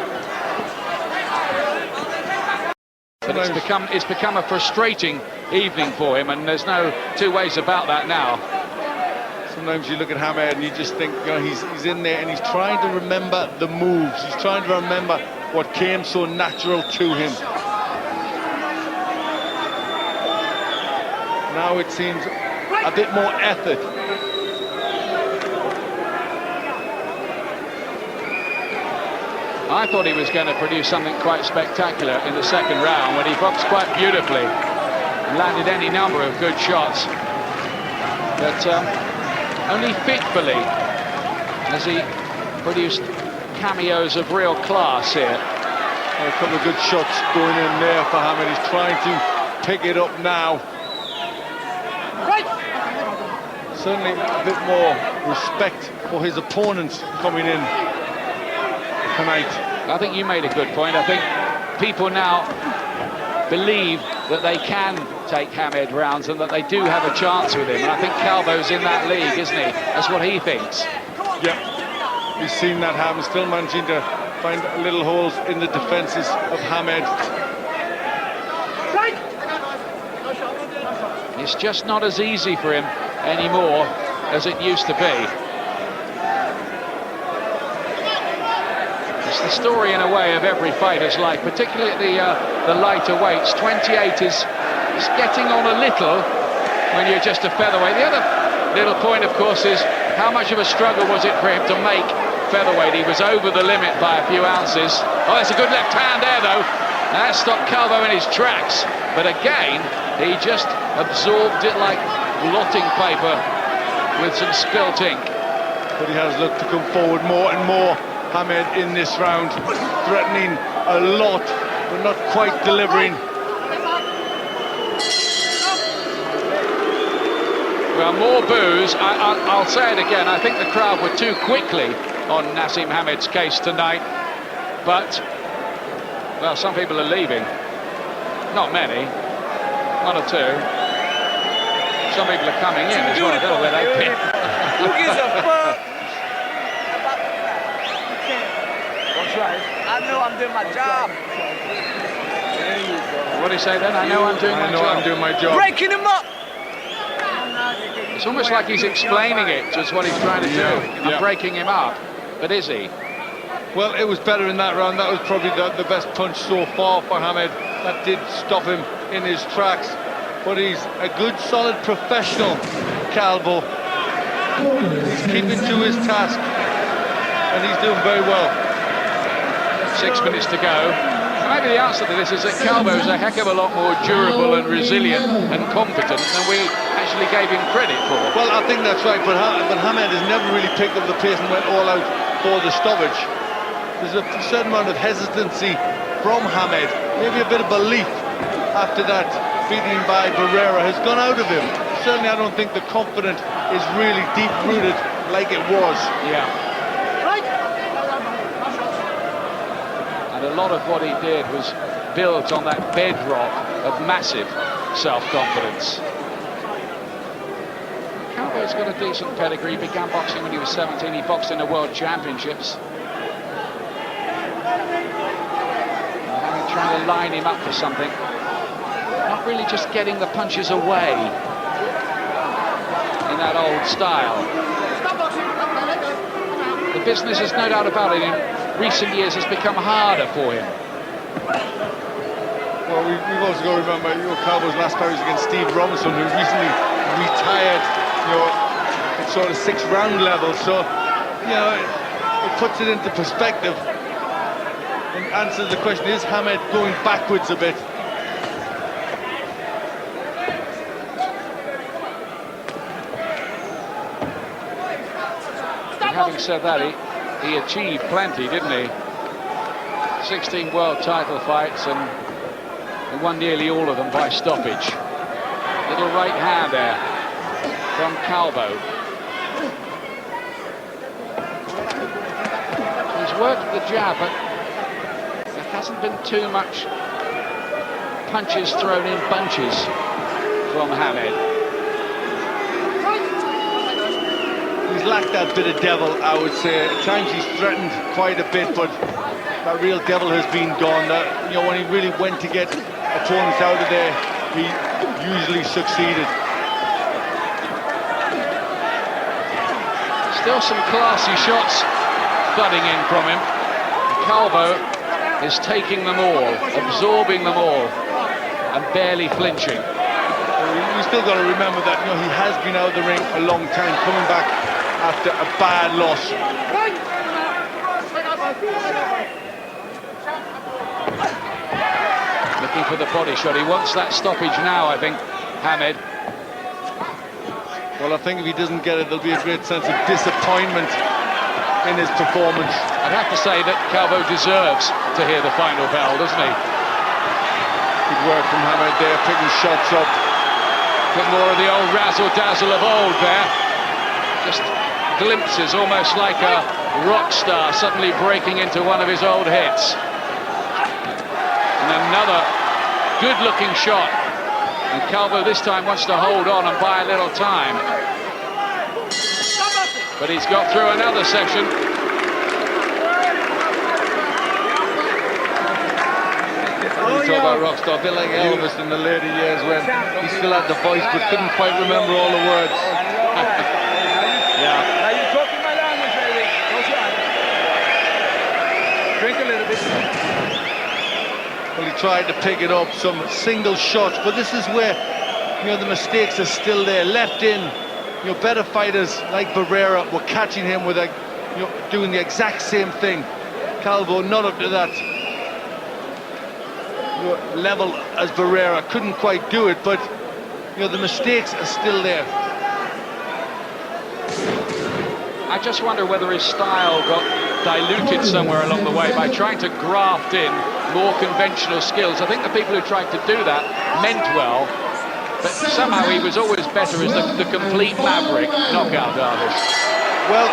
C: But it's become a frustrating evening for him, and there's no two ways about that now.
D: Sometimes you look at Hamed and you just think, he's in there and he's trying to remember the moves. He's trying to remember what came so natural to him. Now it seems a bit more effort.
C: I thought he was going to produce something quite spectacular in the second round when he boxed quite beautifully, landed any number of good shots, but only fitfully as he produced cameos of real class here.
D: A couple of good shots going in there for Hamed. He's trying to pick it up now. Certainly a bit more respect for his opponents coming in tonight.
C: I think you made a good point. I think people now believe that they can take Hamed rounds and that they do have a chance with him. And I think Calvo's in that league, isn't he? That's what he thinks.
D: Yeah, we've seen that happen. Still managing to find little holes in the defences of Hamed.
C: It's just not as easy for him anymore as it used to be. It's the story, in a way, of every fighter's life, particularly at the lighter weights. 28 is getting on a little when you're just a featherweight. The other little point, of course, is how much of a struggle was it for him to make featherweight? He was over the limit by a few ounces. Oh, that's a good left hand there, though. That stopped Calvo in his tracks. But again, he just absorbed it like blotting paper with some spilt ink.
D: But he has looked to come forward more and more, Hamed, in this round, threatening a lot, but not quite delivering.
C: Well, more boos. I'll say it again. I think the crowd were too quickly on Naseem Hamed's case tonight. But, well, some people are leaving. Not many. One or two. Some people are coming in as well. I don't know where they've been.
F: Who gives a fuck? I know I'm doing my job.
C: What do you say then? I know I'm doing my job.
D: I'm doing my job.
F: Breaking him up.
C: It's almost like he's explaining it, just what he's trying to do. I'm breaking him up. but is he?
D: Well, it was better in that round. That was probably the best punch so far for Hamed. That did stop him in his tracks. But he's a good, solid professional, Calvo. He's keeping to his task, and he's doing very well.
C: 6 minutes to go. Maybe the answer to this is that Calvo is a heck of a lot more durable and resilient and competent than we actually gave him credit for.
D: Well, I think that's right, but Hamed has never really picked up the pace and went all out for the stoppage. There's a certain amount of hesitancy from Hamed, maybe a bit of belief after that beating by Barrera has gone out of him. Certainly I don't think the confidence is really deep-rooted like it was.
C: Yeah. And a lot of what he did was built on that bedrock of massive self-confidence. Calvo's got a decent pedigree. He began boxing when he was 17. He boxed in the World Championships. Hamed trying to line him up for something. Not really just getting the punches away in that old style. The business, there's no doubt about it, in recent years has become harder for him.
D: Well, we've also got to remember, Calvo's last fight was against Steve Robinson, who recently retired, at sort of 6-round level. So, it puts it into perspective and answers the question: is Hamed going backwards a bit?
C: Having said that, he achieved plenty, didn't he? 16 world title fights, and he won nearly all of them by stoppage. Little right hand there from Calvo. He's worked the jab, but there hasn't been too much punches thrown in bunches from Hamed.
D: He's lacked that bit of devil, I would say. At times he's threatened quite a bit, but that real devil has been gone. When he really went to get opponents out of there, he usually succeeded.
C: Still some classy shots thudding in from him. Calvo is taking them all, absorbing them all, and barely flinching.
D: We still got to remember that he has been out of the ring a long time, coming back after a bad loss.
C: Looking for the body shot. He wants that stoppage now, I think, Hamed.
D: Well, I think if he doesn't get it, there'll be a great sense of disappointment in his performance.
C: I'd have to say that Calvo deserves to hear the final bell, doesn't he?
D: Good work from Hamed there, picking shots up.
C: Bit more of the old razzle-dazzle of old there. Just glimpses, almost like a rock star suddenly breaking into one of his old hits. And another good-looking shot. And Calvo this time wants to hold on and buy a little time. But he's got through another session.
D: We talk about rockstar, a bit like Elvis in the later years when he still had the voice but couldn't quite remember all the words.
F: Yeah. Now you're talking my language, baby. Close your eyes. Drink a little bit.
D: Well, he tried to pick it up, some single shots, but this is where, the mistakes are still there. Left in, better fighters like Barrera were catching him with doing the exact same thing. Calvo not up to that level as Barrera, couldn't quite do it, but the mistakes are still there.
C: I just wonder whether his style got diluted somewhere along the way by trying to graft in more conventional skills. I think the people who tried to do that meant well, but somehow he was always better as the complete maverick knockout artist.
D: Well,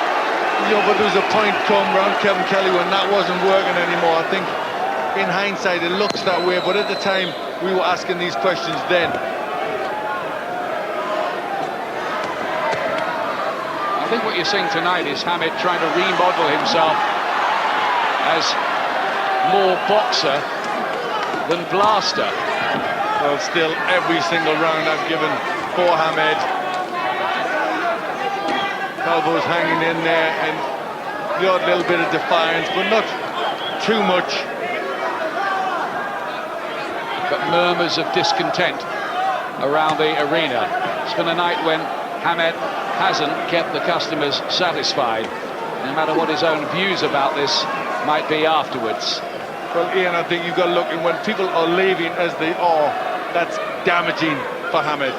D: but there was a point come around Kevin Kelly when that wasn't working anymore. I think in hindsight it looks that way, but at the time we were asking these questions then.
C: I think what you're seeing tonight is Hamed trying to remodel himself as more boxer than blaster.
D: Well, still every single round I've given for Hamed. Calvo's hanging in there, and the odd little bit of defiance, but not too much.
C: But murmurs of discontent around the arena. It's been a night when Hamed hasn't kept the customers satisfied, no matter what his own views about this might be afterwards.
D: Well, Ian, I think you've got to look, and when people are leaving as they are, that's damaging for Hamed.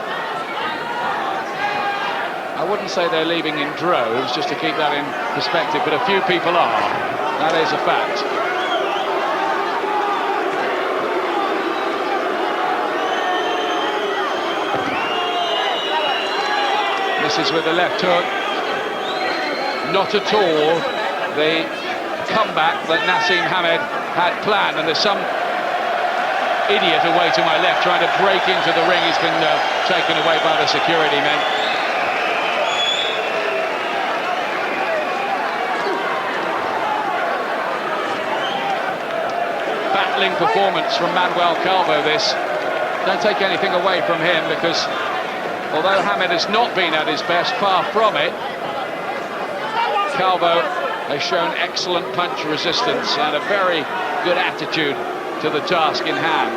C: I wouldn't say they're leaving in droves, just to keep that in perspective, but a few people are. That is a fact. Misses with the left hook. Not at all the comeback that Naseem Hamed had planned, and there's some idiot away to my left trying to break into the ring. He's been taken away by the security men. Battling performance from Manuel Calvo, this. Don't take anything away from him, because although Hamed has not been at his best, far from it, Calvo has shown excellent punch resistance and a very good attitude to the task in hand.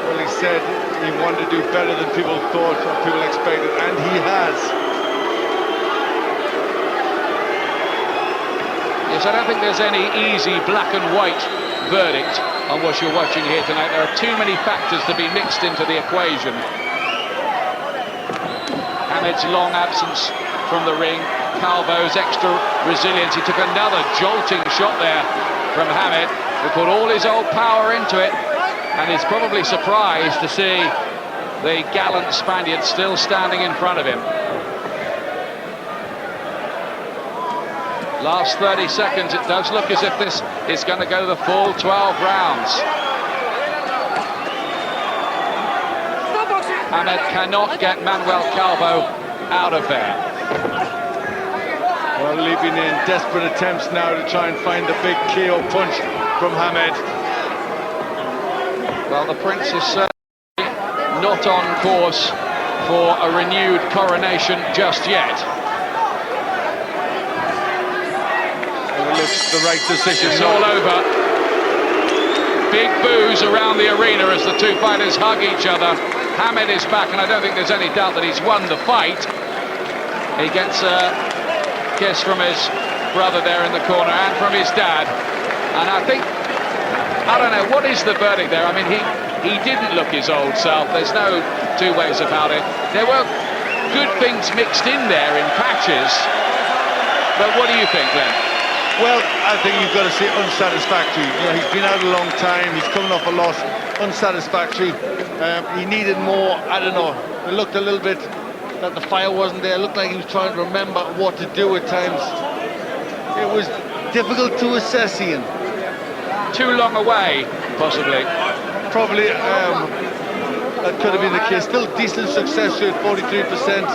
D: Well, he said he wanted to do better than people thought or people expected, and he has.
C: Yes, I don't think there's any easy black and white verdict on what you're watching here tonight. There are too many factors to be mixed into the equation. Hamed's long absence from the ring, Calvo's extra resilience. He took another jolting shot there from Hamed, who put all his old power into it, and is probably surprised to see the gallant Spaniard still standing in front of him. Last 30 seconds, it does look as if this is going to go the full 12 rounds. Hamed cannot get Manuel Calvo out of there.
D: Well, leaping in desperate attempts now to try and find the big KO punch from Hamed.
C: Well, the Prince is certainly not on course for a renewed coronation just yet.
D: Well, it's the right decision.
C: It's all over. Big boos around the arena as the two fighters hug each other. Hamed is back, and I don't think there's any doubt that he's won the fight. He gets a kiss from his brother there in the corner and from his dad. And I think, I don't know, what is the verdict there? I mean, he didn't look his old self. There's no two ways about it. There were good things mixed in there in patches. But what do you think, Glenn?
D: Well, I think you've got to say unsatisfactory. You know, he's been out a long time. He's coming off a loss. Unsatisfactory. He needed more. I don't know. It looked a little bit that the fire wasn't there. It looked like he was trying to remember what to do at times. It was difficult to assess, Ian.
C: Too long away, possibly.
D: Probably that could have been the case. Still decent success rate, 43%.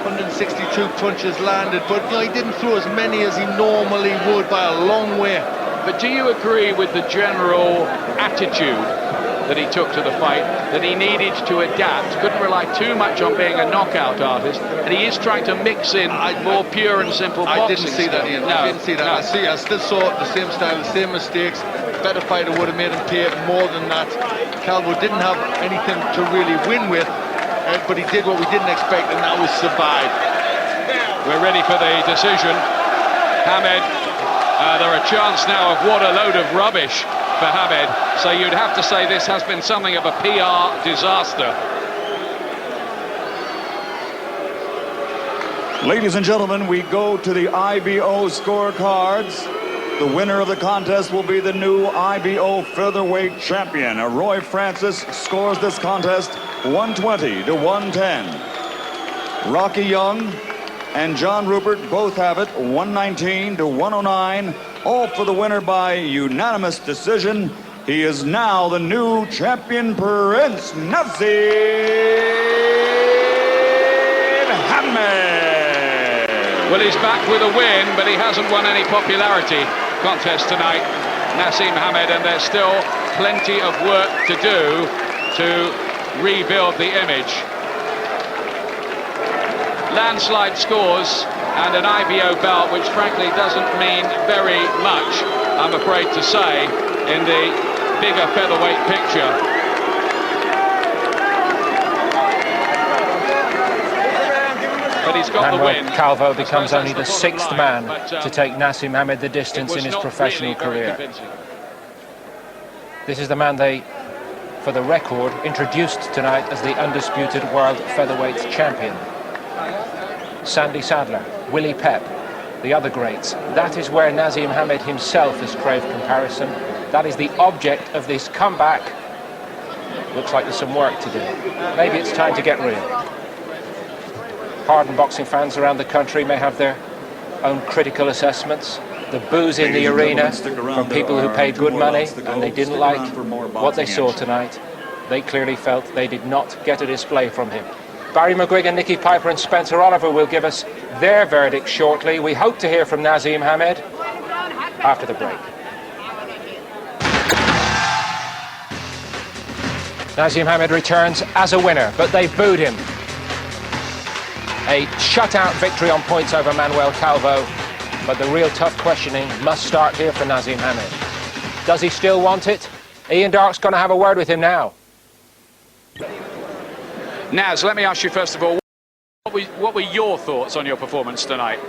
D: 162 punches landed, but you know, he didn't throw as many as he normally would by a long way.
C: But do you agree with the general attitude that he took to the fight, that he needed to adapt, couldn't rely too much on being a knockout artist, and he is trying to mix in more pure and simple boxing?
D: I didn't see that, Ian.
C: No,
D: I didn't see that.
C: no.
D: I still saw the same style, the same mistakes. Better fighter would have made him pay more than that. Calvo didn't have anything to really win with, but he did what we didn't expect, and that was survive.
C: We're ready for the decision. Hamed, there are a chance now of what a load of rubbish for Hamed. So you'd have to say this has been something of a PR disaster.
A: Ladies and gentlemen, we go to the IBO scorecards. The winner of the contest will be the new IBO featherweight champion. Roy Francis scores this contest 120 to 110. Rocky Young and John Rupert both have it 119 to 109. All for the winner by unanimous decision. He is now the new champion, Prince Naseem Hamed.
C: Well, he's back with a win, but he hasn't won any popularity contest tonight, Naseem Hamed, and there's still plenty of work to do to rebuild the image. Landslide scores and an IBO belt, which frankly doesn't mean very much, I'm afraid to say, in the bigger featherweight picture. But he's got
H: Manuel
C: the win.
H: Calvo becomes only the sixth man to take Naseem Hamed the distance in his professional career. This is the man they, for the record, introduced tonight as the undisputed world featherweight champion. Sandy Sadler, Willie Pep, the other greats. That is where Naseem Hamed himself has craved comparison. That is the object of this comeback. Looks like there's some work to do. Maybe it's time to get real. Hardened boxing fans around the country may have their own critical assessments. The boos in the arena from people who paid good money and they didn't like what they saw tonight. They clearly felt they did not get a display from him. Barry McGuigan, Nicky Piper and Spencer Oliver will give us their verdict shortly. We hope to hear from Naseem Hamed after the break. Naseem Hamed returns as a winner, but they booed him. A shutout victory on points over Manuel Calvo, but the real tough questioning must start here for Naseem Hamed. Does he still want it? Ian Darke's going to have a word with him now.
C: Naz, let me ask you first of all, what were your thoughts on your performance tonight?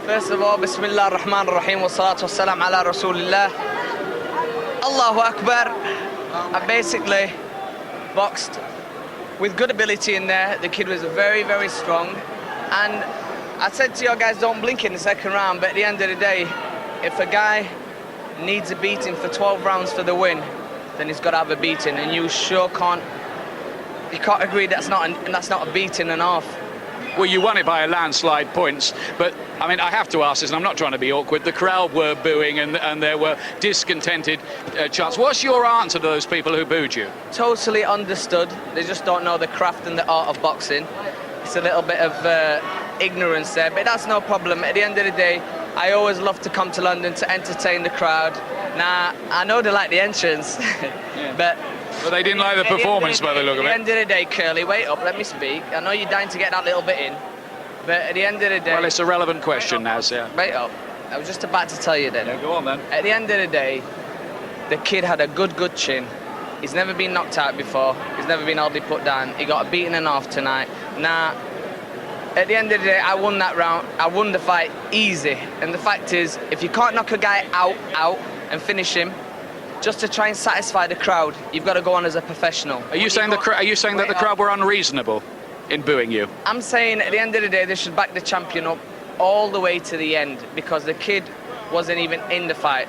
I: First of all, Bismillah ar-Rahman ar-Rahim wa salatu wa salam ala Rasulillah. Allahu Akbar. I basically boxed with good ability in there. The kid was very, very strong. And I said to your guys, don't blink in the second round, but at the end of the day, if a guy needs a beating for 12 rounds for the win, then he's got to have a beating, and you sure can't. You can't agree that's not a beating and half.
C: Well, you won it by a landslide points, but I mean, I have to ask this, and I'm not trying to be awkward. The crowd were booing, and there were discontented chants. What's your answer to those people who booed you?
I: Totally understood. They just don't know the craft and the art of boxing. It's a little bit of ignorance there, but that's no problem. At the end of the day, I always love to come to London to entertain the crowd. Now, I know they like the entrance,
C: yeah.
I: but
C: they didn't like the performance by the look of it.
I: At the end of the day, Curly, wait up, let me speak. I know you're dying to get that little bit in, but at the end of the day...
C: Well, it's a relevant question, Naz, yeah.
I: Wait up. I was just about to tell you then.
C: Yeah, go on then.
I: At the end of the day, the kid had a good chin. He's never been knocked out before. He's never been hardly put down. He got a beating and half tonight. Now, at the end of the day, I won that round. I won the fight easy. And the fact is, if you can't knock a guy out and finish him, just to try and satisfy the crowd, you've got to go on as a professional. Are you saying that the crowd were unreasonable in booing you? I'm saying at the end of the day, they should back the champion up all the way to the end, because the kid wasn't even in the fight.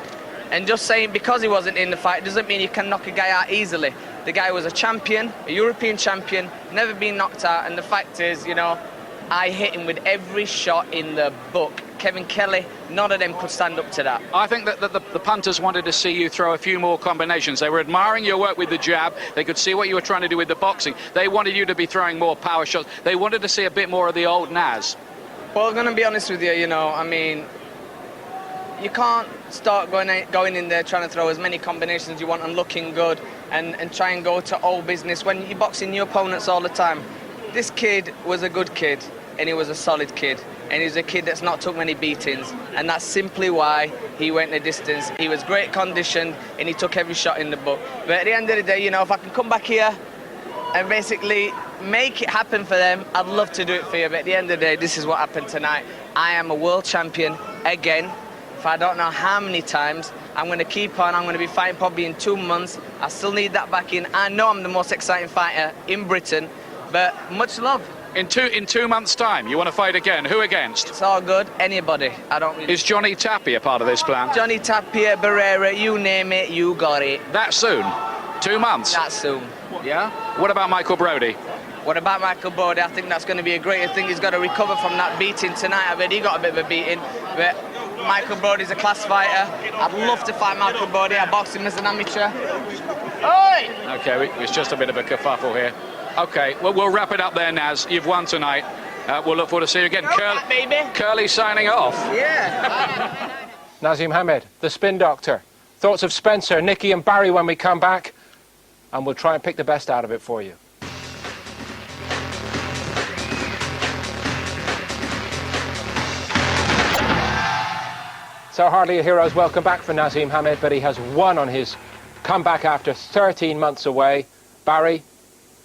I: And just saying because he wasn't in the fight doesn't mean you can knock a guy out easily. The guy was a champion, a European champion, never been knocked out, and the fact is, you know, I hit him with every shot in the book. Kevin Kelly, none of them could stand up to that. I think that the punters wanted to see you throw a few more combinations. They were admiring your work with the jab. They could see what you were trying to do with the boxing. They wanted you to be throwing more power shots. They wanted to see a bit more of the old Naz. Well, I'm going to be honest with you, you know, I mean, you can't start going in there trying to throw as many combinations you want and looking good and try and go to old business when you're boxing your opponents all the time. This kid was a good kid, and he was a solid kid, and he's a kid that's not took many beatings, and that's simply why he went the distance. He was great conditioned, and he took every shot in the book. But at the end of the day, you know, if I can come back here and basically make it happen for them, I'd love to do it for you. But at the end of the day, this is what happened tonight. I am a world champion again. If I don't know how many times, I'm going to keep on. I'm going to be fighting probably in 2 months. I still need that back in. I know I'm the most exciting fighter in Britain, but much love. In 2 months' time, you want to fight again? Who against? It's all good. Anybody. I don't really... Is Johnny Tapia part of this plan? Johnny Tapia, Barrera, you name it, you got it. That soon? 2 months? That soon. Yeah? What about Michael Brodie? What about Michael Brodie? I think that's going to be a great thing. He's got to recover from that beating tonight. I bet he got a bit of a beating, but Michael Brodie's a class fighter. I'd love to fight Michael Brodie. I boxed him as an amateur. Oi! Okay, it's just a bit of a kerfuffle here. Okay, well, we'll wrap it up there, Naz. You've won tonight. We'll look forward to seeing you again. Curly signing off. Yeah.
H: Naseem Hamed, the spin doctor. Thoughts of Spencer, Nicky and Barry when we come back, and we'll try and pick the best out of it for you. So hardly a hero's welcome back for Naseem Hamed, but he has won on his comeback after 13 months away. Barry,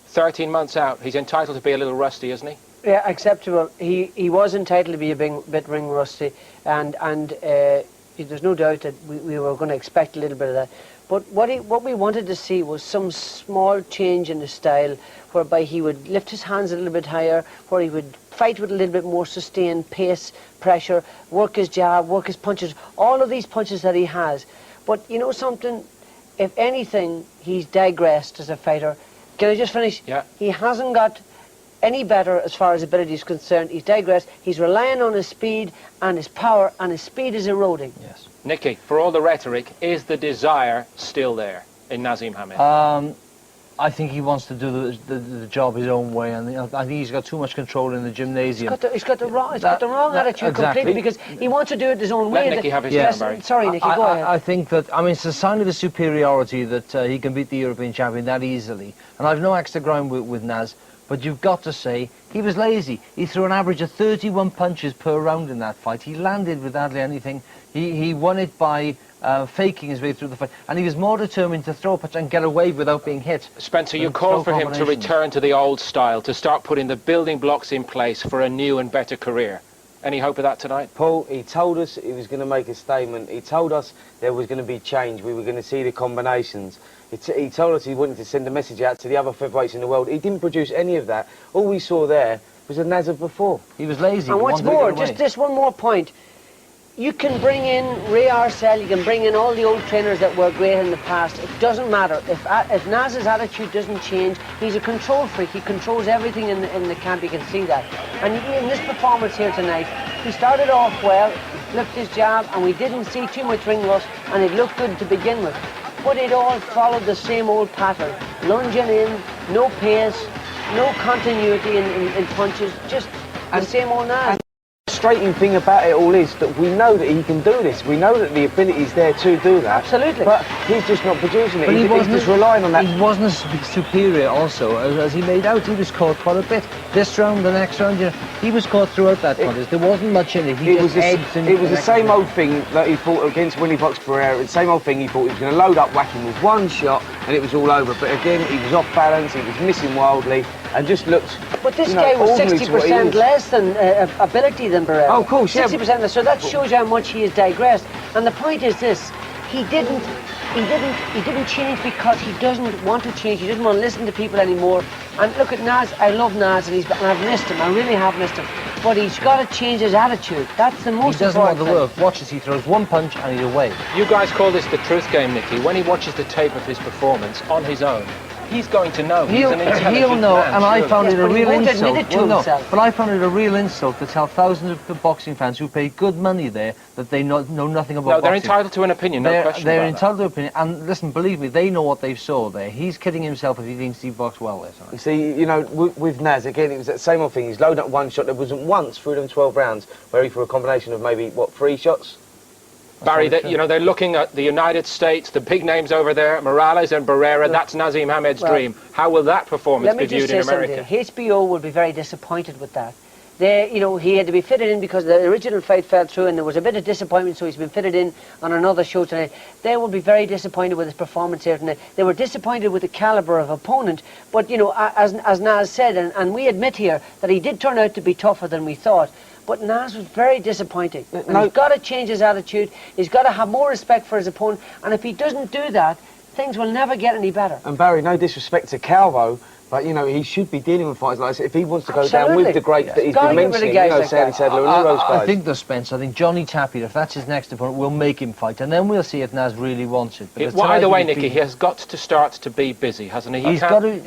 H: 13 months out. He's entitled to be a little rusty, isn't he?
G: Yeah, acceptable. He was entitled to be a bit ring rusty, and there's no doubt that we were going to expect a little bit of that. But what we wanted to see was some small change in the style, whereby he would lift his hands a little bit higher, where he would fight with a little bit more sustained pace, pressure, work his jab, work his punches, all of these punches that he has. But you know something? If anything, he's digressed as a fighter. Can I just finish?
H: Yeah.
G: He hasn't got any better as far as ability is concerned. He's digressed. He's relying on his speed and his power, and his speed is eroding.
H: Yes. Nicky, for all the rhetoric, is the desire still there in Naseem Hamed?
J: I think he wants to do the job his own way, and I think he's got too much control in the gymnasium.
G: He's got the wrong attitude completely, because he wants to do it his own way.
H: Let Nicky have his turn, Barry.
G: Sorry, Nicky, go ahead.
J: I think that, I mean, it's a sign of his superiority that he can beat the European champion that easily. And I've no axe to grind with Naz, but you've got to say, he was lazy. He threw an average of 31 punches per round in that fight. He landed with hardly anything. He won it by faking his way through the fight, and he was more determined to throw a punch and get away without being hit.
H: Spencer, you called for him to return to the old style, to start putting the building blocks in place for a new and better career. Any hope of that tonight?
K: Paul, he told us he was going to make a statement. He told us there was going to be change. We were going to see the combinations. He told us he wanted to send a message out to the other featherweights in the world. He didn't produce any of that. All we saw there was a Naz of before.
J: He was lazy.
G: And what's more, just one more point. You can bring in Ray Arcel, you can bring in all the old trainers that were great in the past. It doesn't matter. If Naz's attitude doesn't change, he's a control freak. He controls everything in the camp. You can see that. And in this performance here tonight, he started off well, flipped his jab, and we didn't see too much ring rust, and it looked good to begin with. But it all followed the same old pattern. Lunging in, no pace, no continuity in punches, just the same old Naz.
K: The frustrating thing about it all is that we know that he can do this. We know that the ability is there to do that.
G: Absolutely.
K: But he's just not producing it.
J: But
K: He's just relying on that.
J: He wasn't superior also, as he made out. He was caught quite a bit. This round, the next round, you know, he was caught throughout that contest. There wasn't much in it.
K: It was the same old thing that he fought against Willie Fox Pereira. The same old thing he thought he was going to load up, whack him with one shot, and it was all over. But again, he was off balance. He was missing wildly, and just looked.
G: But this guy was 60% less than ability than Pereira.
K: Oh, of course, yeah.
G: 60% less. So that shows how much he has digressed. And the point is this: he didn't change because he doesn't want to change. He doesn't want to listen to people anymore. And look at Naz. I love Naz, and I've missed him. I really have missed him. But he's got to change his attitude. That's the most important thing. He doesn't want the work.
J: Watch as he throws one punch and he's away.
H: You guys call this the truth game, Nicky. When he watches the tape of his performance on his own, he's going to know. He's an intelligent
J: he'll know,
H: man,
J: and I found it a real insult.
G: But
J: I found it a real insult to tell thousands of boxing fans who pay good money there that they know nothing about boxing.
H: No, they're entitled to an opinion, no question
J: They're
H: about
J: entitled to an opinion, and listen, believe me, they know what they saw there. He's kidding himself if he thinks he boxed well there.
K: You see, you know, with Naz, again, it was that same old thing. He's loaded up one shot. There wasn't once through them 12 rounds where he threw a combination of maybe, 3 shots?
H: Barry, they're looking at the United States, the big names over there, Morales and Barrera. That's Naseem Hamed's dream. How will that performance be viewed in America?
G: HBO will be very disappointed with that. He had to be fitted in because the original fight fell through, and there was a bit of disappointment, so he's been fitted in on another show tonight. They will be very disappointed with his performance here tonight. They were disappointed with the caliber of opponent, but as Naz said, and we admit here that he did turn out to be tougher than we thought. But Naz was very disappointing. And he's got to change his attitude. He's got to have more respect for his opponent. And if he doesn't do that, things will never get any better.
K: And Barry, no disrespect to Calvo, but he should be dealing with fights like this if he wants to go down with the greats that he's been mentioning. Sadly Sadler and all those guys.
J: I think the Spence. I think Johnny Tapia, if that's his next opponent, will make him fight, and then we'll see if Naz really wants it.
H: Either way, Nicky, he has got to start to be busy, hasn't he? He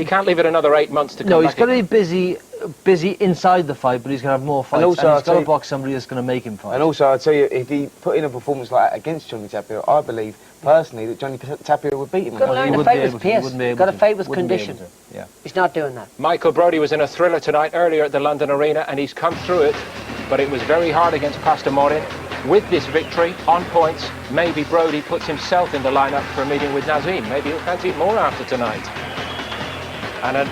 H: can't leave it another 8 months to come back.
J: No, he's got to be busy inside the fight, but he's going to have more fights, and also he's got to box somebody that's going to make him fight.
K: And also, I'll tell you, if he put in a performance like that against Johnny Tapia, I believe personally that Johnny Tapia would beat him.
G: He's got to learn to fight with pace. He's got to fight with condition.
J: Yeah.
G: He's not doing that.
H: Michael Brodie was in a thriller tonight earlier at the London Arena, and he's come through it, but it was very hard against Pastamorin. With this victory on points, maybe Brodie puts himself in the lineup for a meeting with Naseem. Maybe he'll fancy it more after tonight. And a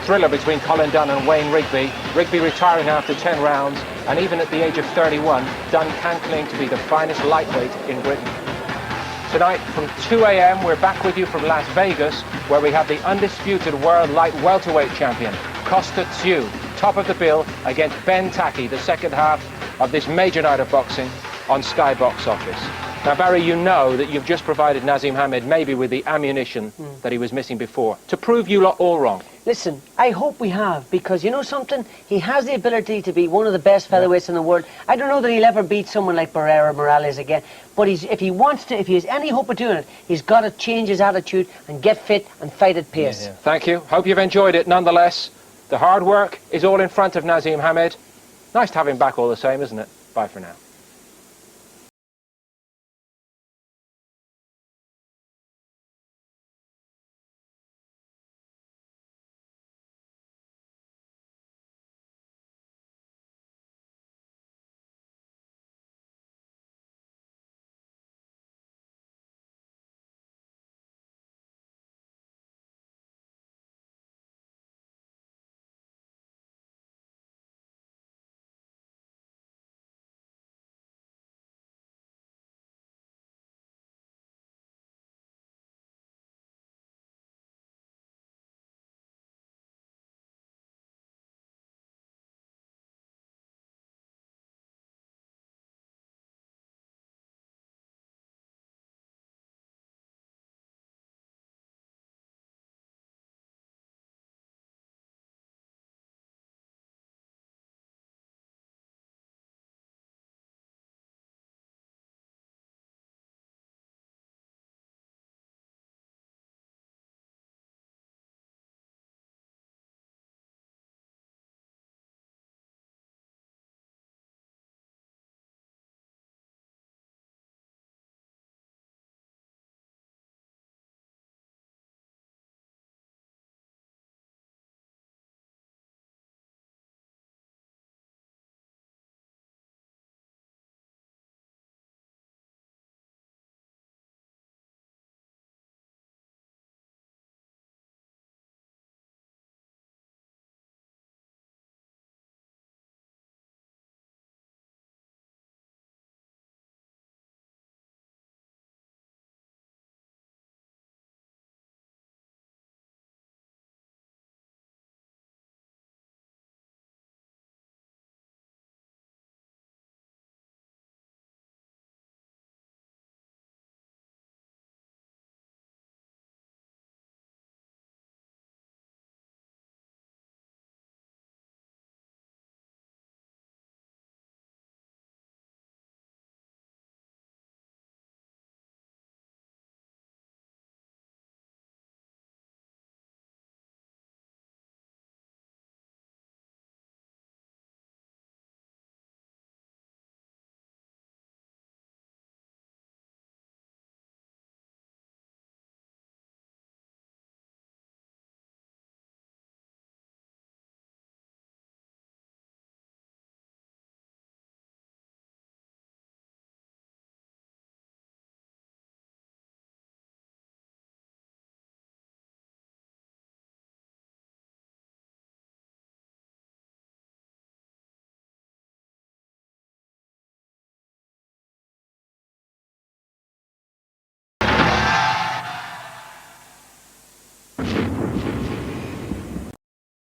H: thriller between Colin Dunn and Wayne Rigby. Rigby retiring after 10 rounds, And even at the age of 31, Dunn can claim to be the finest lightweight in Britain. Tonight from 2 a.m. we're back with you from Las Vegas, where we have the undisputed world light welterweight champion, Costa Tszyu, top of the bill against Ben Taki, the second half of this major night of boxing on Sky Box Office. Now, Barry, you know that you've just provided Naseem Hamed maybe with the ammunition that he was missing before, to prove you lot all wrong.
G: Listen, I hope we have, because you know something? He has the ability to be one of the best featherweights in the world. I don't know that he'll ever beat someone like Barrera Morales again, but if he wants to, if he has any hope of doing it, he's got to change his attitude and get fit and fight at pace.
H: Thank you. Hope you've enjoyed it nonetheless. The hard work is all in front of Naseem Hamed. Nice to have him back all the same, isn't it? Bye for now.